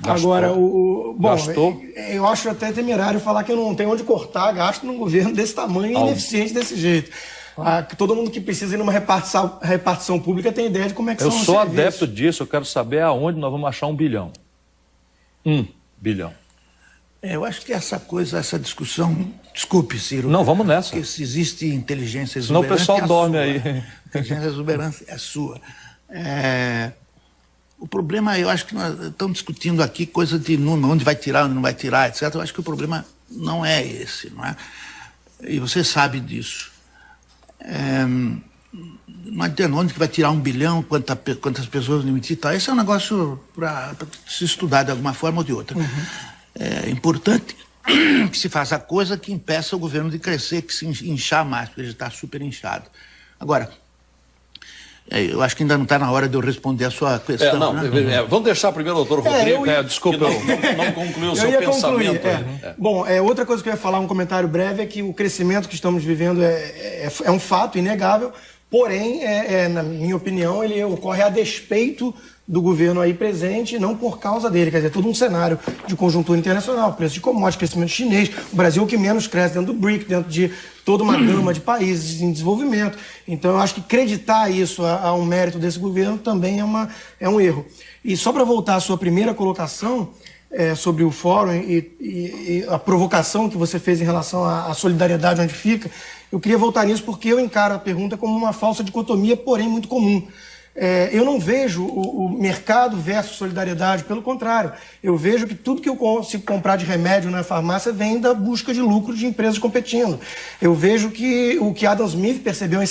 Agora, Gastou. Eu acho até temerário falar que não tem onde cortar gasto num governo desse tamanho e ineficiente desse jeito. Que todo mundo que precisa ir numa repartição pública tem ideia de como é que são os serviços. Eu sou adepto disso, eu quero saber aonde nós vamos achar 1 bilhão. 1 bilhão. Eu acho que essa discussão... Desculpe, Ciro. Não, vamos nessa. Porque se existe inteligência exuberante... Senão o pessoal dorme aí. Inteligência exuberante é sua. O problema, eu acho que nós estamos discutindo aqui coisa de número, onde vai tirar, onde não vai tirar, etc. Eu acho que o problema não é esse, não é? E você sabe disso. Não adianta onde que vai tirar 1 bilhão, quantas pessoas limitar, tal. Esse é um negócio para se estudar de alguma forma ou de outra. É importante que se faça coisa que impeça o governo de crescer, que se inchar mais, porque ele está super inchado. Agora, eu acho que ainda não está na hora de eu responder a sua questão. Vamos deixar primeiro o doutor Rodrigo, desculpa, não concluiu o seu pensamento. Bom, outra coisa que eu ia falar, um comentário breve, é que o crescimento que estamos vivendo é um fato inegável, porém, na minha opinião, ele ocorre a despeito do governo aí presente, não por causa dele. Quer dizer, todo um cenário de conjuntura internacional, preço de commodities, crescimento chinês, o Brasil é o que menos cresce dentro do BRIC, dentro de toda uma gama de países em desenvolvimento. Então, eu acho que acreditar isso a um mérito desse governo também é um erro. E só para voltar à sua primeira colocação sobre o fórum e a provocação que você fez em relação à solidariedade onde fica, eu queria voltar nisso porque eu encaro a pergunta como uma falsa dicotomia, porém muito comum. Eu não vejo o mercado versus solidariedade, pelo contrário. Eu vejo que tudo que eu consigo comprar de remédio na farmácia vem da busca de lucro de empresas competindo. Eu vejo que o que Adam Smith percebeu em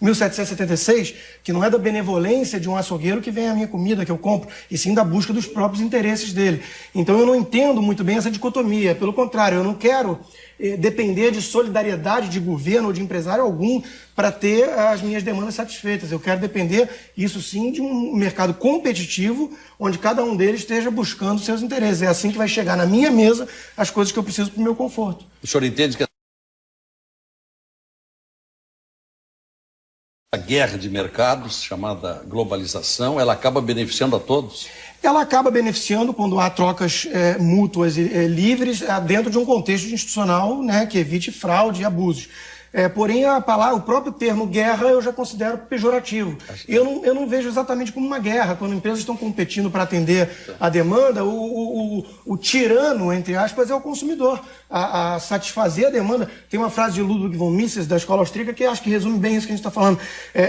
1776, que não é da benevolência de um açougueiro que vem a minha comida que eu compro, e sim da busca dos próprios interesses dele. Então eu não entendo muito bem essa dicotomia. Pelo contrário, eu não quero depender de solidariedade de governo ou de empresário algum para ter as minhas demandas satisfeitas. Eu quero depender, isso sim, de um mercado competitivo, onde cada um deles esteja buscando seus interesses. É assim que vai chegar na minha mesa as coisas que eu preciso para o meu conforto. O senhor entende que a guerra de mercados, chamada globalização, ela acaba beneficiando a todos? Ela acaba beneficiando quando há trocas mútuas e livres dentro de um contexto institucional, né, que evite fraude e abusos. Porém, o próprio termo guerra eu já considero pejorativo. Eu não vejo exatamente como uma guerra. Quando empresas estão competindo para atender a demanda, o tirano, entre aspas, é o consumidor. A satisfazer a demanda. Tem uma frase de Ludwig von Mises, da escola austríaca, que acho que resume bem isso que a gente está falando.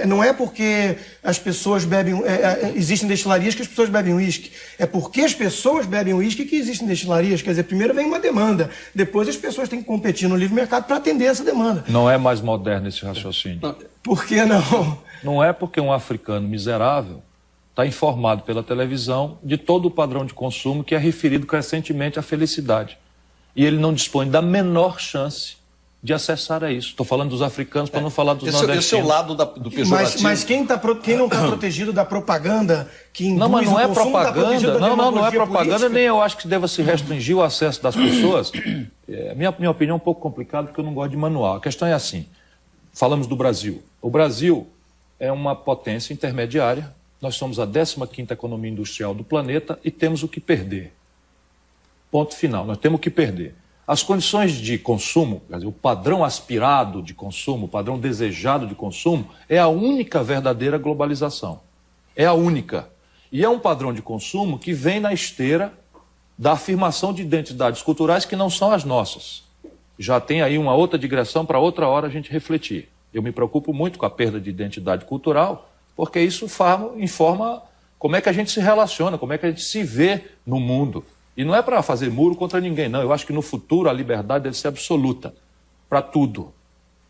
Não é porque as pessoas bebem... existem destilarias que as pessoas bebem uísque. É porque as pessoas bebem uísque que existem destilarias. Quer dizer, primeiro vem uma demanda. Depois as pessoas têm que competir no livre mercado para atender essa demanda. Não é mais moderno esse raciocínio. Por que não? Não é porque um africano miserável está informado pela televisão de todo o padrão de consumo que é referido crescentemente à felicidade. E ele não dispõe da menor chance de acessar a isso. Estou falando dos africanos para não falar dos nordestinos. Esse é o lado do pejorativo. Mas quem não está protegido da propaganda que induz não, mas não é propaganda. Não é propaganda, política? Nem eu acho que deva se restringir o acesso das pessoas. Minha opinião é um pouco complicada porque eu não gosto de manual. A questão é assim, falamos do Brasil. O Brasil é uma potência intermediária, nós somos a 15ª economia industrial do planeta e temos o que perder. Ponto final, nós temos o que perder. As condições de consumo, quer dizer, o padrão aspirado de consumo, o padrão desejado de consumo, é a única verdadeira globalização. É a única. E é um padrão de consumo que vem na esteira da afirmação de identidades culturais que não são as nossas. Já tem aí uma outra digressão para outra hora a gente refletir. Eu me preocupo muito com a perda de identidade cultural, porque isso informa como é que a gente se relaciona, como é que a gente se vê no mundo. E não é para fazer muro contra ninguém, não. Eu acho que no futuro a liberdade deve ser absoluta, para tudo.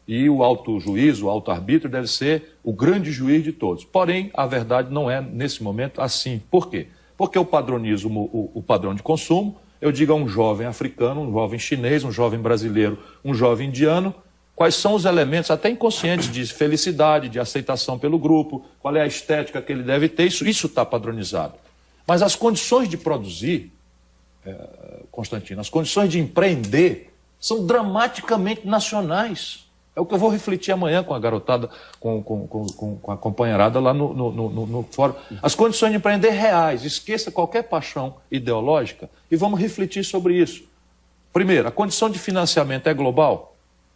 E o auto-juízo, o auto-arbítrio deve ser o grande juiz de todos. Porém, a verdade não é, nesse momento, assim. Por quê? Porque eu padronizo o padrão de consumo, eu digo a um jovem africano, um jovem chinês, um jovem brasileiro, um jovem indiano, quais são os elementos, até inconscientes, de felicidade, de aceitação pelo grupo, qual é a estética que ele deve ter, isso está padronizado. Mas as condições de produzir, Constantino, as condições de empreender são dramaticamente nacionais. É o que eu vou refletir amanhã com a garotada, com a companheirada lá no fórum. As condições de empreender reais, esqueça qualquer paixão ideológica e vamos refletir sobre isso. Primeiro, a condição de financiamento é global?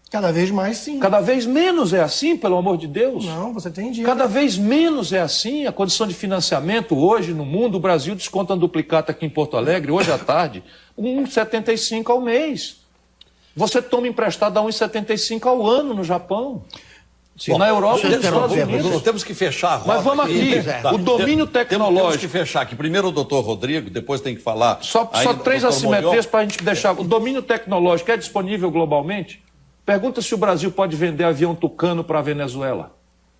Cada vez mais, sim. Cada vez menos é assim, pelo amor de Deus? Não, você tem dinheiro. Cada vez menos é assim. A condição de financiamento hoje no mundo, o Brasil desconta um duplicata aqui em Porto Alegre, hoje à tarde, 1,75 ao mês. Você toma emprestado a 1,75 ao ano no Japão. Sim. Na Europa e nos Estados Unidos. Temos que fechar a roda. Mas vamos aqui. O domínio tecnológico. Temos que fechar aqui. Primeiro o doutor Rodrigo, depois tem que falar. Só 3 assimetrias para a gente deixar. O domínio tecnológico é disponível globalmente? Pergunta se o Brasil pode vender avião Tucano para a Venezuela.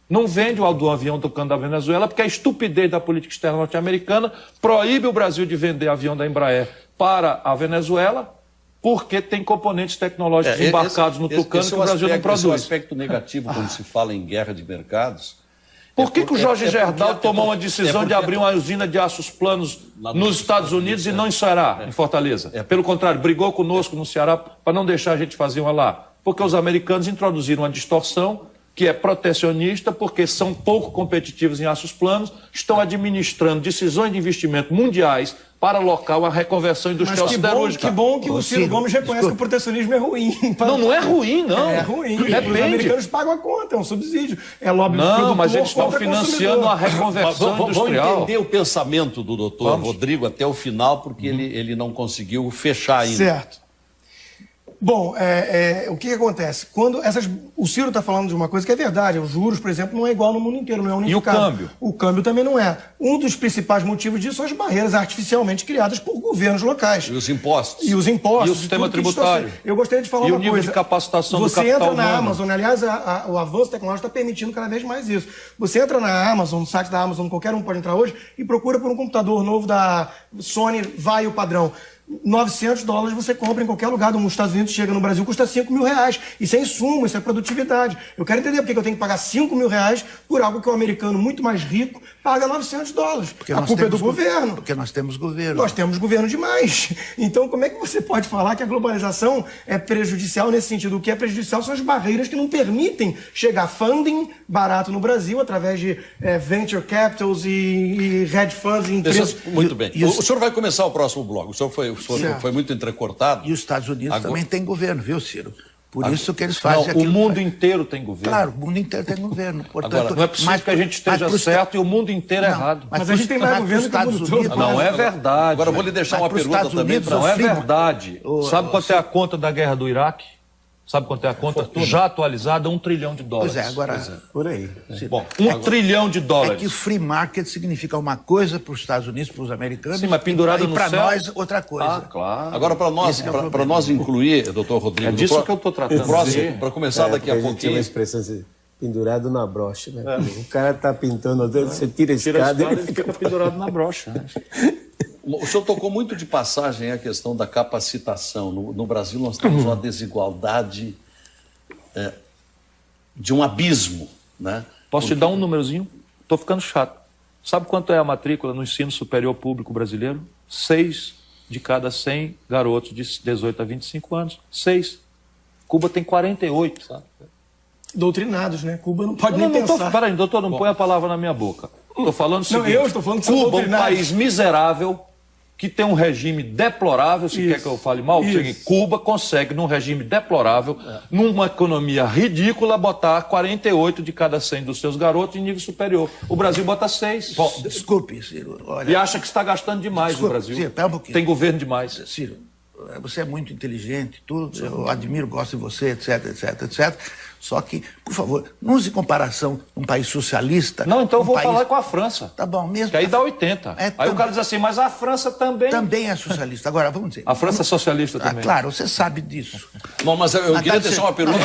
Não vende o avião Tucano da Venezuela porque a estupidez da política externa norte-americana proíbe o Brasil de vender avião da Embraer para a Venezuela, porque tem componentes tecnológicos embarcados no Tucano que o Brasil não produz. Esse é o aspecto negativo quando se fala em guerra de mercados. Por que o Jorge Gerdau tomou uma decisão de abrir uma usina de aços planos nos Estados Unidos e não em Ceará, em Fortaleza? Pelo contrário, brigou conosco no Ceará para não deixar a gente fazer uma lá. Porque os americanos introduziram uma distorção que é protecionista, porque são pouco competitivos em aços planos, estão administrando decisões de investimento mundiais para local a reconversão industrial siderúrgica. Que bom que o Ciro Gomes reconhece que o protecionismo é ruim. Não é ruim, não. É ruim. Os americanos pagam a conta, é um subsídio. É lobby do produtor. Não, mas eles estão financiando a reconversão industrial. Vamos entender o pensamento do doutor Rodrigo até o final, porque ele não conseguiu fechar ainda. Certo. Bom, o que acontece? Quando o Ciro está falando de uma coisa que é verdade, os juros, por exemplo, não é igual no mundo inteiro, não é unificado. E o câmbio? O câmbio também não é. Um dos principais motivos disso são as barreiras artificialmente criadas por governos locais. E os impostos. E os impostos. E o sistema tributário. Eu gostaria de falar uma coisa. E o nível de capacitação do capital humano. Você entra na humano. Amazon, aliás, o avanço tecnológico está permitindo cada vez mais isso. Você entra na Amazon, no site da Amazon, qualquer um pode entrar hoje, e procura por um computador novo da Sony, vai o padrão. $900 você compra em qualquer lugar dos Estados Unidos, chega no Brasil, custa R$5.000. Isso é insumo, isso é produtividade. Eu quero entender por que eu tenho que pagar R$5.000 por algo que um americano muito mais rico paga $900. A culpa é do governo. Porque nós temos governo. Nós temos governo demais. Então, como é que você pode falar que a globalização é prejudicial nesse sentido? O que é prejudicial são as barreiras que não permitem chegar funding barato no Brasil através de venture capitals e hedge funds e empresas. Muito bem. O senhor vai começar o próximo bloco. O senhor foi muito entrecortado. E os Estados Unidos também têm governo, viu, Ciro? Por isso que eles fazem aquilo. O mundo inteiro tem governo. Claro, o mundo inteiro tem governo. Portanto, agora, não é possível que a gente esteja certo e o mundo inteiro errado. Mas a gente tem mais governo que o mundo todo. Não é verdade. Agora eu vou lhe deixar uma pergunta também. Não é verdade. Sabe quanto é a conta da guerra do Iraque? Sabe quanto é a conta? Já atualizada, $1 trilhão. Pois é, agora... Por aí. Bom, $1 trilhão. É que o free market significa uma coisa para os Estados Unidos, para os americanos. Sim, mas pendurado no céu. E para nós, outra coisa. Ah, claro. Agora, para nós incluir, doutor Rodrigo... É disso que eu estou tratando. Para começar daqui a pouquinho... Tem uma expressão assim, pendurado na brocha, né? O cara está pintando, você tira a escada e fica pendurado na brocha. Né? O senhor tocou muito de passagem a questão da capacitação. No Brasil nós temos uma desigualdade de um abismo, né? Posso te dar um númerozinho? Estou ficando chato. Sabe quanto é a matrícula no ensino superior público brasileiro? 6 de cada 100 garotos de 18 a 25 anos. 6. Cuba tem 48, sabe? Doutrinados, né? Cuba não pode nem pensar. Peraí, doutor, não põe a palavra na minha boca. Estou falando o seguinte. Não, eu estou falando que são Cuba, um país miserável, que tem um regime deplorável, se quer que eu fale mal, Cuba consegue, num regime deplorável, numa economia ridícula, botar 48 de cada 100 dos seus garotos em nível superior. O Brasil bota 6. Bom, desculpe, Ciro. Olha, e acha que está gastando demais o Brasil. Ciro, pera um pouquinho. Tem governo demais. Ciro, você é muito inteligente, tudo, eu admiro, gosto de você, etc, etc, etc. Só que, por favor, não use comparação um país socialista... Não, então eu vou falar com a França. Tá bom, mesmo. Que aí dá 80. Aí o cara diz assim, mas a França também... Também é socialista. Agora, vamos dizer... A França é socialista também. Claro, você sabe disso. Bom, mas eu queria deixar uma pergunta...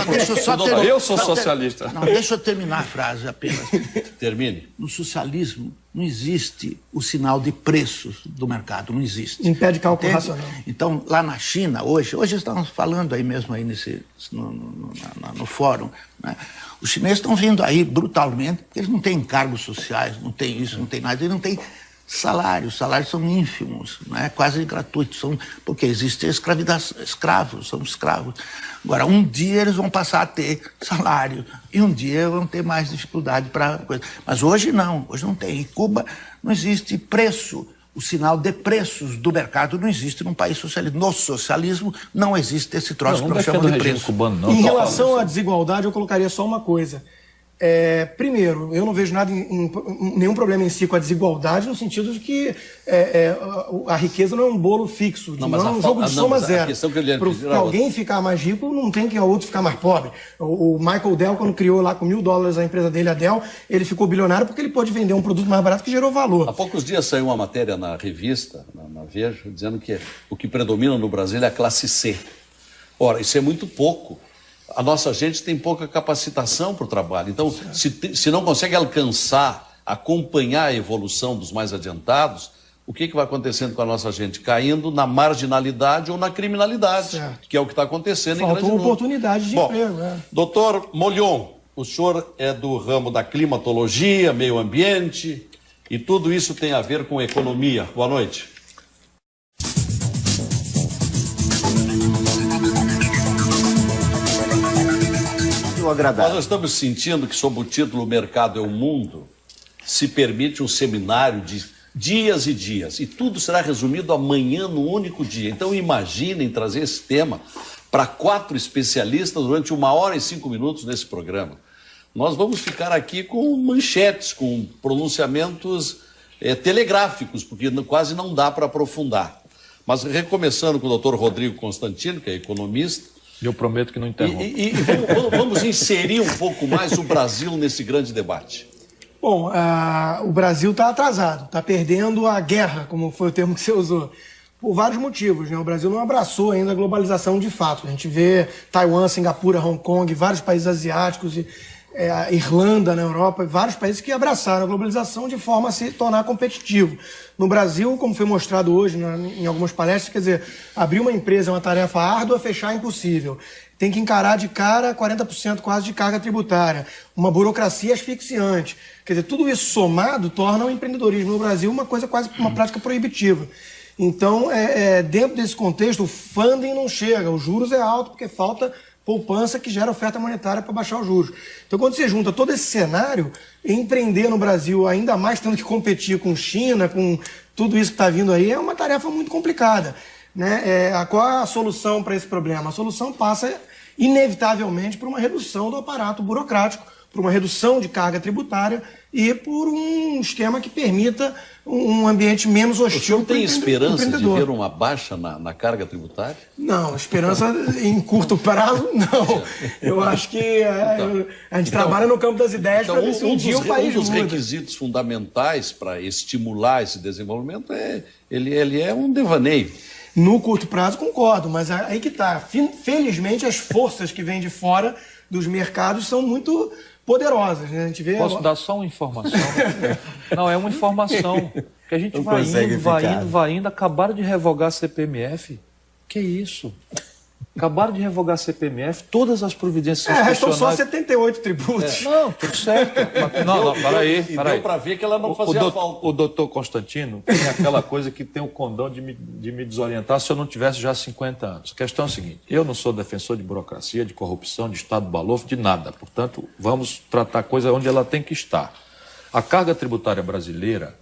Eu sou socialista. Não, deixa eu terminar a frase apenas. Termine. No socialismo não existe o sinal de preços do mercado, não existe. Impede cálculo racional. Então, lá na China, hoje estamos falando aí mesmo aí no fórum, né? Os chineses estão vindo aí brutalmente, porque eles não têm encargos sociais, não tem isso, não tem nada, eles não têm salários, salários são ínfimos, né? Quase gratuitos, porque existe escravos, são escravos. Agora, um dia eles vão passar a ter salário e um dia vão ter mais dificuldade para coisa. Mas hoje não tem. Em Cuba não existe preço o sinal de preços do mercado não existe num país socialista. No socialismo não existe esse troço que nós chamamos de preço. Cubano, não. Em relação à desigualdade, eu colocaria só uma coisa. Primeiro, eu não vejo nenhum problema em si com a desigualdade, no sentido de que a riqueza não é um bolo fixo, não é um jogo de soma zero. Para alguém ficar mais rico, não tem que o outro ficar mais pobre. O Michael Dell, quando criou lá com $1.000 a empresa dele, a Dell, ele ficou bilionário porque ele pôde vender um produto mais barato que gerou valor. Há poucos dias saiu uma matéria na revista, na Veja, dizendo que o que predomina no Brasil é a classe C. Ora, isso é muito pouco. A nossa gente tem pouca capacitação para o trabalho. Então, se não consegue alcançar, acompanhar a evolução dos mais adiantados, o que vai acontecendo com a nossa gente? Caindo na marginalidade ou na criminalidade, certo, que é o que está acontecendo em grande número. Faltou oportunidade de emprego. Doutor Molhon, o senhor é do ramo da climatologia, meio ambiente, e tudo isso tem a ver com economia. Boa noite. Nós estamos sentindo que, sob o título Mercado é o Mundo, se permite um seminário de dias e dias, e tudo será resumido amanhã no único dia. Então imaginem trazer esse tema para 4 especialistas durante 1 hora e 5 minutos nesse programa. Nós vamos ficar aqui com manchetes, com pronunciamentos telegráficos, porque quase não dá para aprofundar. Mas recomeçando com o doutor Rodrigo Constantino, que é economista, eu prometo que não interrompo. Vamos inserir um pouco mais o Brasil nesse grande debate. Bom, o Brasil está atrasado, está perdendo a guerra, como foi o termo que você usou, por vários motivos, né? O Brasil não abraçou ainda a globalização de fato. A gente vê Taiwan, Singapura, Hong Kong, vários países asiáticos, a Irlanda na Europa, vários países que abraçaram a globalização de forma a se tornar competitivo. No Brasil, como foi mostrado hoje em algumas palestras, quer dizer, abrir uma empresa é uma tarefa árdua, fechar é impossível. Tem que encarar de cara 40% quase de carga tributária, uma burocracia asfixiante. Quer dizer, tudo isso somado torna o empreendedorismo no Brasil uma coisa quase uma prática proibitiva. Então, dentro desse contexto, o funding não chega, os juros é alto porque falta poupança que gera oferta monetária para baixar os juros. Então, quando você junta todo esse cenário, empreender no Brasil, ainda mais tendo que competir com China, com tudo isso que está vindo aí, é uma tarefa muito complicada, né? Qual é a solução para esse problema? A solução passa, inevitavelmente, por uma redução do aparato burocrático, por uma redução de carga tributária e por um esquema que permita um ambiente menos hostil. Não tem esperança de ver uma baixa na carga tributária? Não, esperança em curto prazo, não. Eu acho que a gente trabalha no campo das ideias para ver se um dia o país muda. Um dos requisitos fundamentais para estimular esse desenvolvimento ele é um devaneio. No curto prazo, concordo, mas aí que está. Felizmente, as forças que vêm de fora dos mercados são muito poderosas, né? A gente vê. Posso dar só uma informação? Não, é uma informação. Que a gente vai indo. Acabaram de revogar a CPMF. Que isso? Acabaram de revogar a CPMF, todas as providências restam só 78 tributos. Não, tudo certo. Não, peraí. Deu para ver que ela não fazia falta. O doutor Constantino tem aquela coisa que tem o condão de me desorientar se eu não tivesse já 50 anos. A questão é a seguinte, eu não sou defensor de burocracia, de corrupção, de Estado balofo, de nada. Portanto, vamos tratar a coisa onde ela tem que estar. A carga tributária brasileira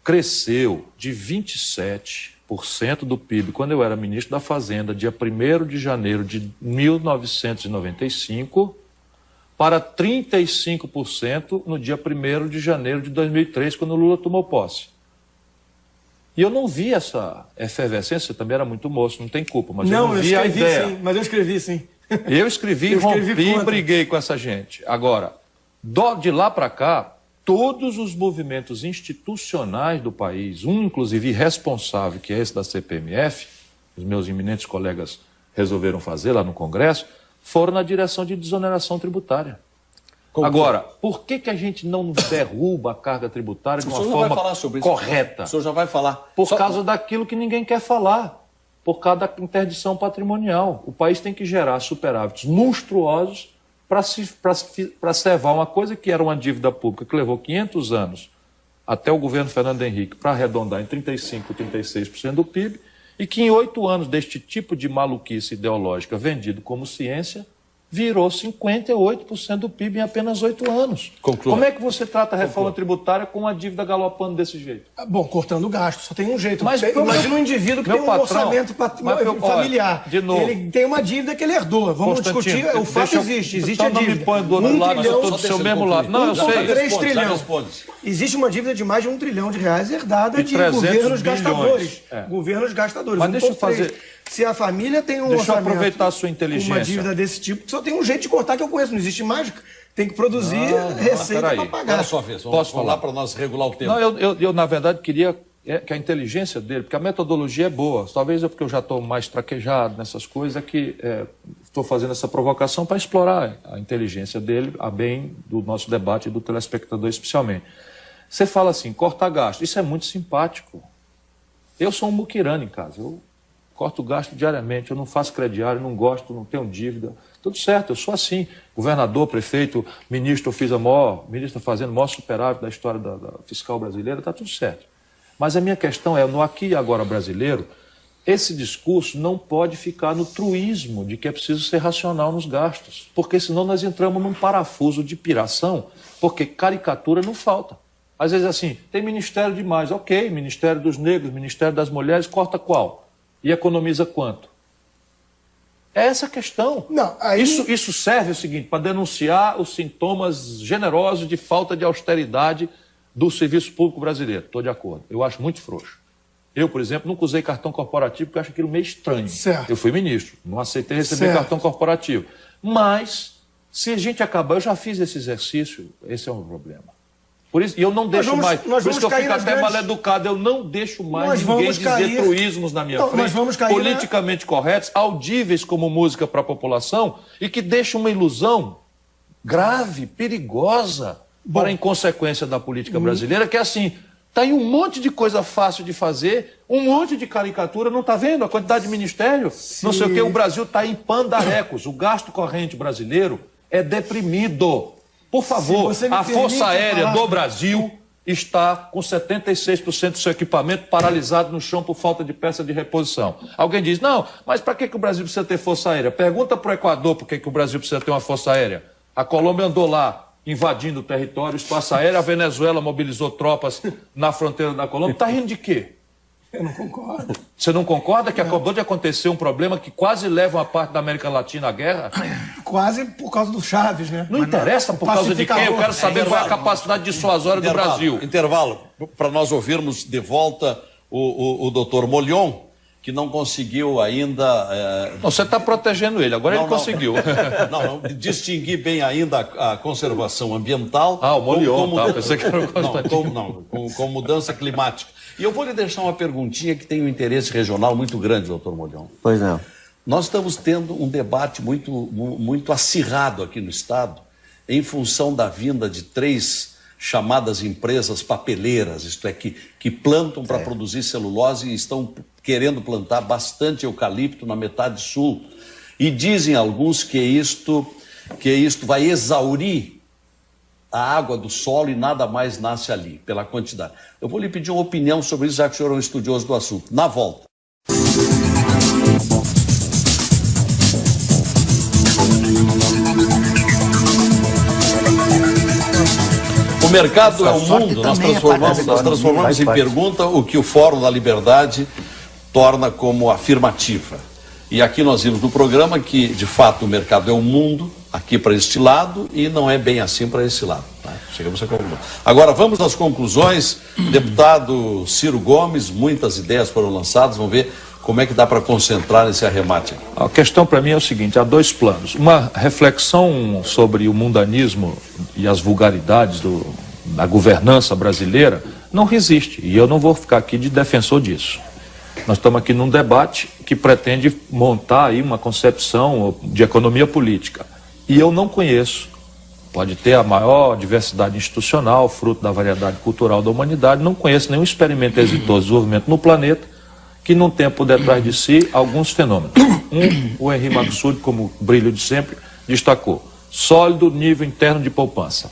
cresceu de 27% do PIB, quando eu era ministro da Fazenda, dia 1º de janeiro de 1995, para 35% no dia 1º de janeiro de 2003, quando o Lula tomou posse. E eu não vi essa efervescência, também era muito moço, não tem culpa, mas eu não vi a ideia. Sim, mas eu escrevi, sim. Eu escrevi, rompi e briguei com essa gente. Agora, de lá para cá, todos os movimentos institucionais do país, inclusive irresponsável, que é esse da CPMF, os meus eminentes colegas resolveram fazer lá no Congresso, foram na direção de desoneração tributária. Agora, por que a gente não derruba a carga tributária de uma forma correta? O senhor já vai falar. Por causa daquilo que ninguém quer falar, por causa da interdição patrimonial. O país tem que gerar superávites monstruosos para servar uma coisa que era uma dívida pública que levou 500 anos até o governo Fernando Henrique para arredondar em 35%, 36% do PIB, e que em 8 anos deste tipo de maluquice ideológica vendido como ciência, virou 58% do PIB em apenas 8 anos. Conclua. Como é que você trata a reforma tributária com a dívida galopando desse jeito? Bom, cortando o gasto, só tem um jeito. Mas imagina um indivíduo que tem um orçamento familiar. De novo, ele tem uma dívida que ele herdou. Vamos discutir, o fato existe a dívida. Não me põe do outro lado, eu estou do seu mesmo lado. Não, eu sei. 3 trilhões. Existe uma dívida de mais de R$1 trilhão herdada de governos gastadores. Governos gastadores. Mas deixa eu fazer... Se a família tem um orçamento... Deixa eu aproveitar a sua inteligência. Uma dívida desse tipo, só tem um jeito de cortar que eu conheço. Não existe mágica. Tem que produzir receita para pagar. Agora sua vez. Posso falar para nós regular o tempo? Não, eu na verdade, queria que a inteligência dele, porque a metodologia é boa. Talvez porque eu já estou mais traquejado nessas coisas, é que estou fazendo essa provocação para explorar a inteligência dele, a bem do nosso debate e do telespectador especialmente. Você fala assim, cortar gasto. Isso é muito simpático. Eu sou um muquirana em casa. Eu corto gasto diariamente, eu não faço crediário, não gosto, não tenho dívida. Tudo certo, eu sou assim. Governador, prefeito, ministro, eu fiz ministro fazendo o maior superávit da história da fiscal brasileira, está tudo certo. Mas a minha questão é, no aqui e agora brasileiro, esse discurso não pode ficar no truísmo de que é preciso ser racional nos gastos, porque senão nós entramos num parafuso de piração, porque caricatura não falta. Às vezes assim, tem ministério demais, ok, Ministério dos Negros, Ministério das Mulheres, corta qual? E economiza quanto? É essa a questão. Não, aí... Isso serve o seguinte, para denunciar os sintomas generosos de falta de austeridade do serviço público brasileiro. Estou de acordo. Eu acho muito frouxo. Eu, por exemplo, nunca usei cartão corporativo porque eu acho aquilo meio estranho. Certo. Eu fui ministro, não aceitei receber cartão corporativo. Mas, se a gente acabar, eu já fiz esse exercício, esse é um problema. Por isso, e eu não deixo mais, por isso que eu fico até mal educado, eu não deixo mais ninguém dizer truísmos na minha frente, politicamente corretos, audíveis como música para a população, e que deixam uma ilusão grave, perigosa, para a inconsequência da política brasileira, que é assim, está aí um monte de coisa fácil de fazer, um monte de caricatura, não está vendo a quantidade de ministério? Sim. Não sei o que, o Brasil está em pandarrecos, o gasto corrente brasileiro é deprimido. Por favor, a Força Aérea do Brasil está com 76% do seu equipamento paralisado no chão por falta de peça de reposição. Alguém diz, não, mas para que o Brasil precisa ter Força Aérea? Pergunta para o Equador por que o Brasil precisa ter uma Força Aérea. A Colômbia andou lá, invadindo o território, o espaço aéreo, a Venezuela mobilizou tropas na fronteira da Colômbia. Está rindo de quê? Eu não concordo. Você não concorda que acabou de acontecer um problema que quase leva uma parte da América Latina à guerra? Quase por causa do Chaves, né? Não interessa por causa de quem, eu quero saber qual é a capacidade dissuasória do Brasil. Intervalo, para nós ouvirmos de volta o doutor Molion, que não conseguiu ainda... Não, você está protegendo ele, agora ele conseguiu. Não, distinguir bem ainda a conservação ambiental... Ah, o Molion, pensei que era o Constantino. Com mudança climática. E eu vou lhe deixar uma perguntinha que tem um interesse regional muito grande, doutor Molion. Pois não. Nós estamos tendo um debate muito acirrado aqui no Estado, em função da vinda de 3 chamadas empresas papeleiras, isto é, que plantam para produzir celulose e estão querendo plantar bastante eucalipto na metade sul. E dizem alguns que isto vai exaurir a água do solo e nada mais nasce ali, pela quantidade. Eu vou lhe pedir uma opinião sobre isso, já que o senhor é um estudioso do assunto. Na volta. O mercado é o mundo, nós transformamos em pergunta o que o Fórum da Liberdade torna como afirmativa. E aqui nós vimos no programa que, de fato, o mercado é o mundo, aqui para este lado, e não é bem assim para esse lado. Tá? Chegamos à conclusão. Agora, vamos às conclusões. Deputado Ciro Gomes, muitas ideias foram lançadas, vamos ver como é que dá para concentrar nesse arremate. A questão para mim é o seguinte, há 2 planos. Uma reflexão sobre o mundanismo e as vulgaridades da governança brasileira não resiste, e eu não vou ficar aqui de defensor disso. Nós estamos aqui num debate que pretende montar aí uma concepção de economia política. E eu não conheço, pode ter a maior diversidade institucional, fruto da variedade cultural da humanidade, não conheço nenhum experimento exitoso de desenvolvimento no planeta que não tenha por detrás de si alguns fenômenos. O Henri Maxud, como brilho de sempre, destacou: sólido nível interno de poupança.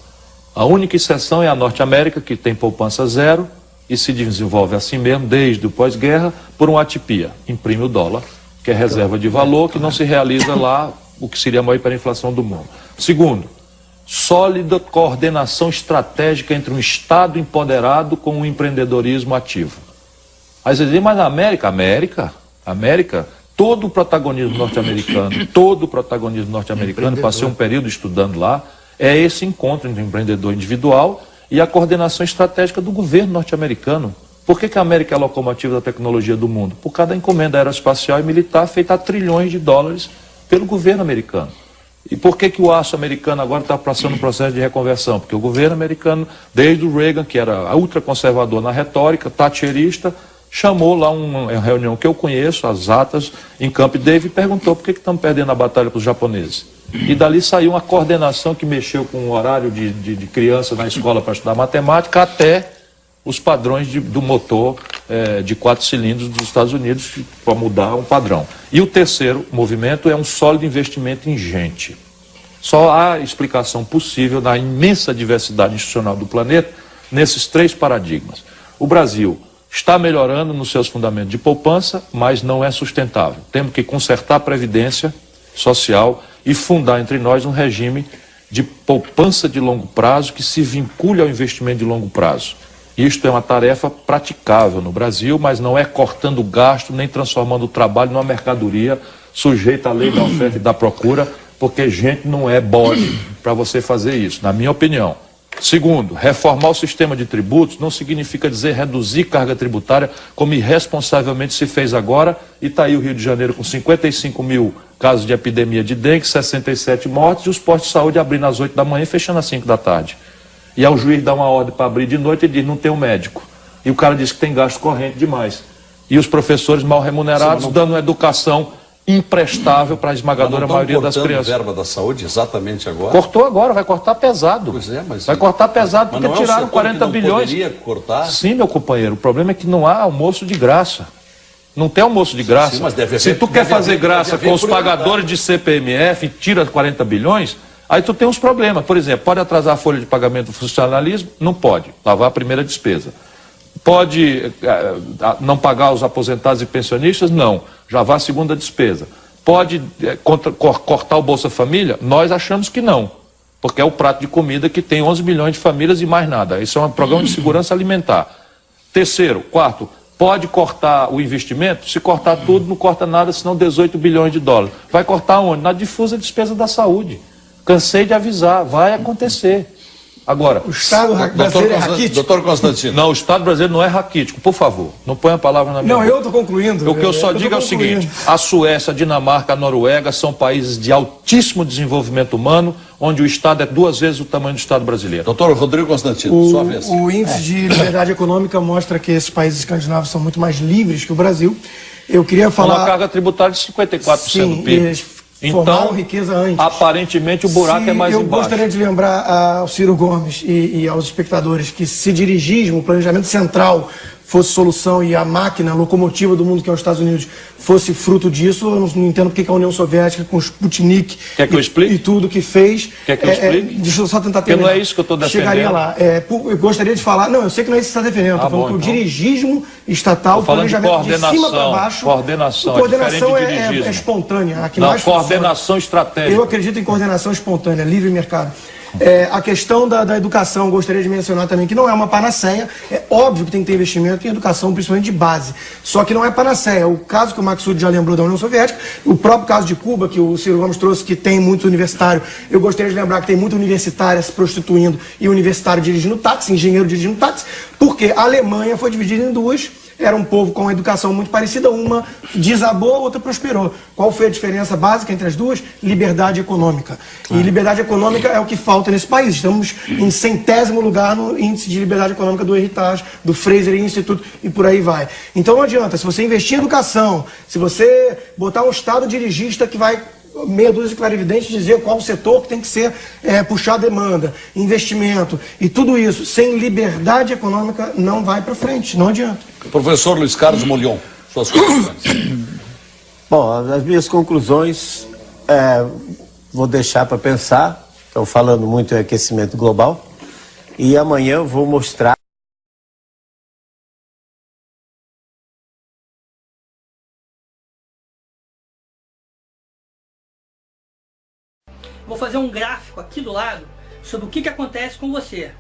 A única exceção é a Norte América, que tem poupança zero, e se desenvolve assim mesmo, desde o pós-guerra, por uma atipia. Imprime o dólar, que é reserva de valor, que não se realiza lá o que seria a maior hiperinflação do mundo. Segundo, sólida coordenação estratégica entre um Estado empoderado com um empreendedorismo ativo. Aí você diz, mas na América, todo o protagonismo norte-americano, passei um período estudando lá, é esse encontro entre o empreendedor individual e a coordenação estratégica do governo norte-americano. Por que a América é a locomotiva da tecnologia do mundo? Por causa da encomenda aeroespacial e militar feita a trilhões de dólares pelo governo americano. E por que o aço americano agora está passando um processo de reconversão? Porque o governo americano, desde o Reagan, que era ultraconservador na retórica, thatcherista, chamou lá uma reunião que eu conheço, as atas, em Camp David, e perguntou por que estamos perdendo a batalha para os japoneses. E dali saiu uma coordenação que mexeu com o horário de criança na escola para estudar matemática, até os padrões do motor de 4 cilindros dos Estados Unidos, para mudar um padrão. E o terceiro movimento é um sólido investimento em gente. Só há explicação possível da imensa diversidade institucional do planeta nesses 3 paradigmas. O Brasil está melhorando nos seus fundamentos de poupança, mas não é sustentável. Temos que consertar a previdência social e fundar entre nós um regime de poupança de longo prazo que se vincule ao investimento de longo prazo. Isto é uma tarefa praticável no Brasil, mas não é cortando gasto nem transformando o trabalho numa mercadoria sujeita à lei da oferta e da procura, porque gente não é bode para você fazer isso, na minha opinião. Segundo, reformar o sistema de tributos não significa dizer reduzir carga tributária, como irresponsavelmente se fez agora, e está aí o Rio de Janeiro com 55 mil casos de epidemia de dengue, 67 mortes, e os postos de saúde abrindo às 8 da manhã e fechando às 5 da tarde. E aí o juiz dá uma ordem para abrir de noite e diz, não tem um médico. E o cara diz que tem gasto corrente demais. E os professores mal remunerados dando uma educação imprestável para a esmagadora maioria das crianças. Verba da saúde exatamente agora? Cortou agora, vai cortar pesado. Pois é, mas... Vai cortar pesado porque tiraram 40 bilhões. Poderia cortar? Sim, meu companheiro, o problema é que não há almoço de graça. Não tem almoço de graça. Sim, mas deve haver, se tu quer fazer graça com os pagadores de CPMF e tira 40 bilhões, aí tu tem uns problemas. Por exemplo, pode atrasar a folha de pagamento do funcionalismo? Não pode. Lavar a primeira despesa. Pode não pagar os aposentados e pensionistas? Não. Já vai a segunda despesa. Pode cortar o Bolsa Família? Nós achamos que não. Porque é o prato de comida que tem 11 milhões de famílias e mais nada. Isso é um programa de segurança alimentar. Terceiro, quarto, pode cortar o investimento? Se cortar tudo, não corta nada, senão 18 bilhões de dólares. Vai cortar onde? Na difusa despesa da saúde. Cansei de avisar, vai acontecer. Agora, o Estado brasileiro é raquítico? Doutor Constantino. Não, o Estado brasileiro não é raquítico, por favor. Não ponha a palavra na minha boca. Não, eu estou concluindo. O que eu só digo é o seguinte, a Suécia, a Dinamarca, a Noruega são países de altíssimo desenvolvimento humano, onde o Estado é 2 vezes o tamanho do Estado brasileiro. Doutor Rodrigo Constantino, sua vez. O índice de liberdade econômica mostra que esses países escandinavos são muito mais livres que o Brasil. Eu queria falar... Uma carga tributária de 54% do PIB. Então, riqueza antes. Aparentemente o buraco é mais embaixo. Eu gostaria de lembrar ao Ciro Gomes e aos espectadores que se dirigismo, o planejamento central fosse solução e a máquina, a locomotiva do mundo que é os Estados Unidos fosse fruto disso, eu não entendo porque a União Soviética com o Sputnik e tudo que fez... Quer que eu explique? Deixa eu só tentar terminar. Porque não é isso que eu estou defendendo. Chegaria lá. Eu gostaria de falar... Não, eu sei que não é isso que você está defendendo. Estou falando que o dirigismo estatal, o planejamento de cima para baixo... Coordenação é espontânea. Coordenação estratégica. Eu acredito em coordenação espontânea, livre mercado. A questão da educação, gostaria de mencionar também que não é uma panaceia. É óbvio que tem que ter investimento em educação, principalmente de base. Só que não é panaceia. O caso que o Maksud já lembrou da União Soviética, o próprio caso de Cuba, que o Ciro Gomes trouxe, que tem muito universitário. Eu gostaria de lembrar que tem muita universitária se prostituindo e universitário dirigindo táxi, engenheiro dirigindo táxi, porque a Alemanha foi dividida em duas. Era um povo com uma educação muito parecida, uma desabou, a outra prosperou. Qual foi a diferença básica entre as duas? Liberdade econômica. E liberdade econômica é o que falta nesse país. Estamos em 100º lugar no índice de liberdade econômica do Heritage, do Fraser Institute e por aí vai. Então não adianta, se você investir em educação, se você botar um Estado dirigista que vai... meia dúzia de clarividentes dizer qual o setor que tem que ser puxar a demanda, investimento e tudo isso, sem liberdade econômica, não vai para frente, não adianta. Professor Luiz Carlos Molion, suas conclusões. Bom, as minhas conclusões vou deixar para pensar. Estão falando muito em aquecimento global e amanhã eu vou mostrar fazer um gráfico aqui do lado sobre o que acontece com você.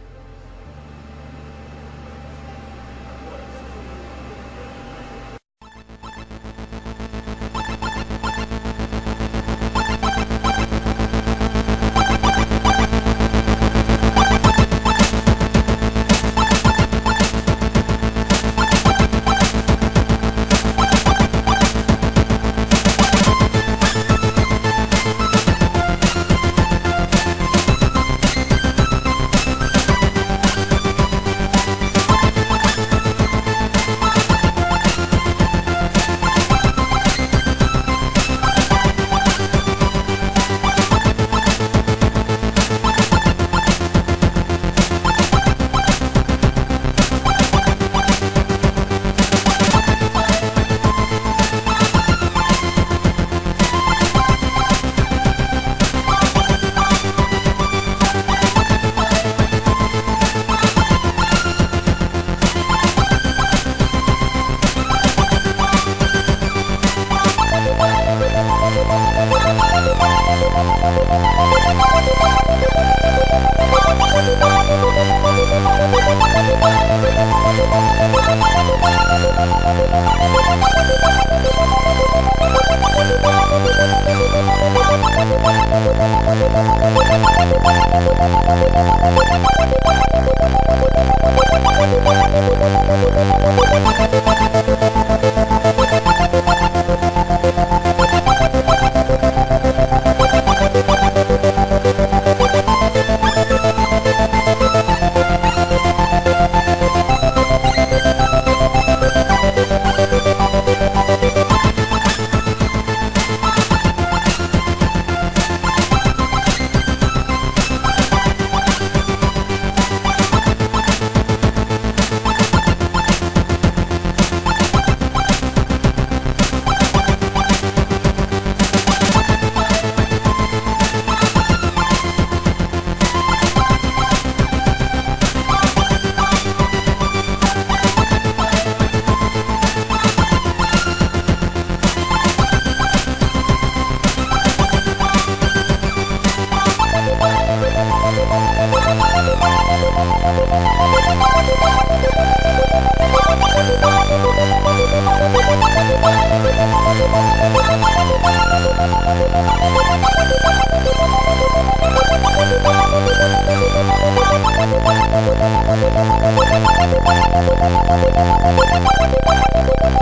Thank you.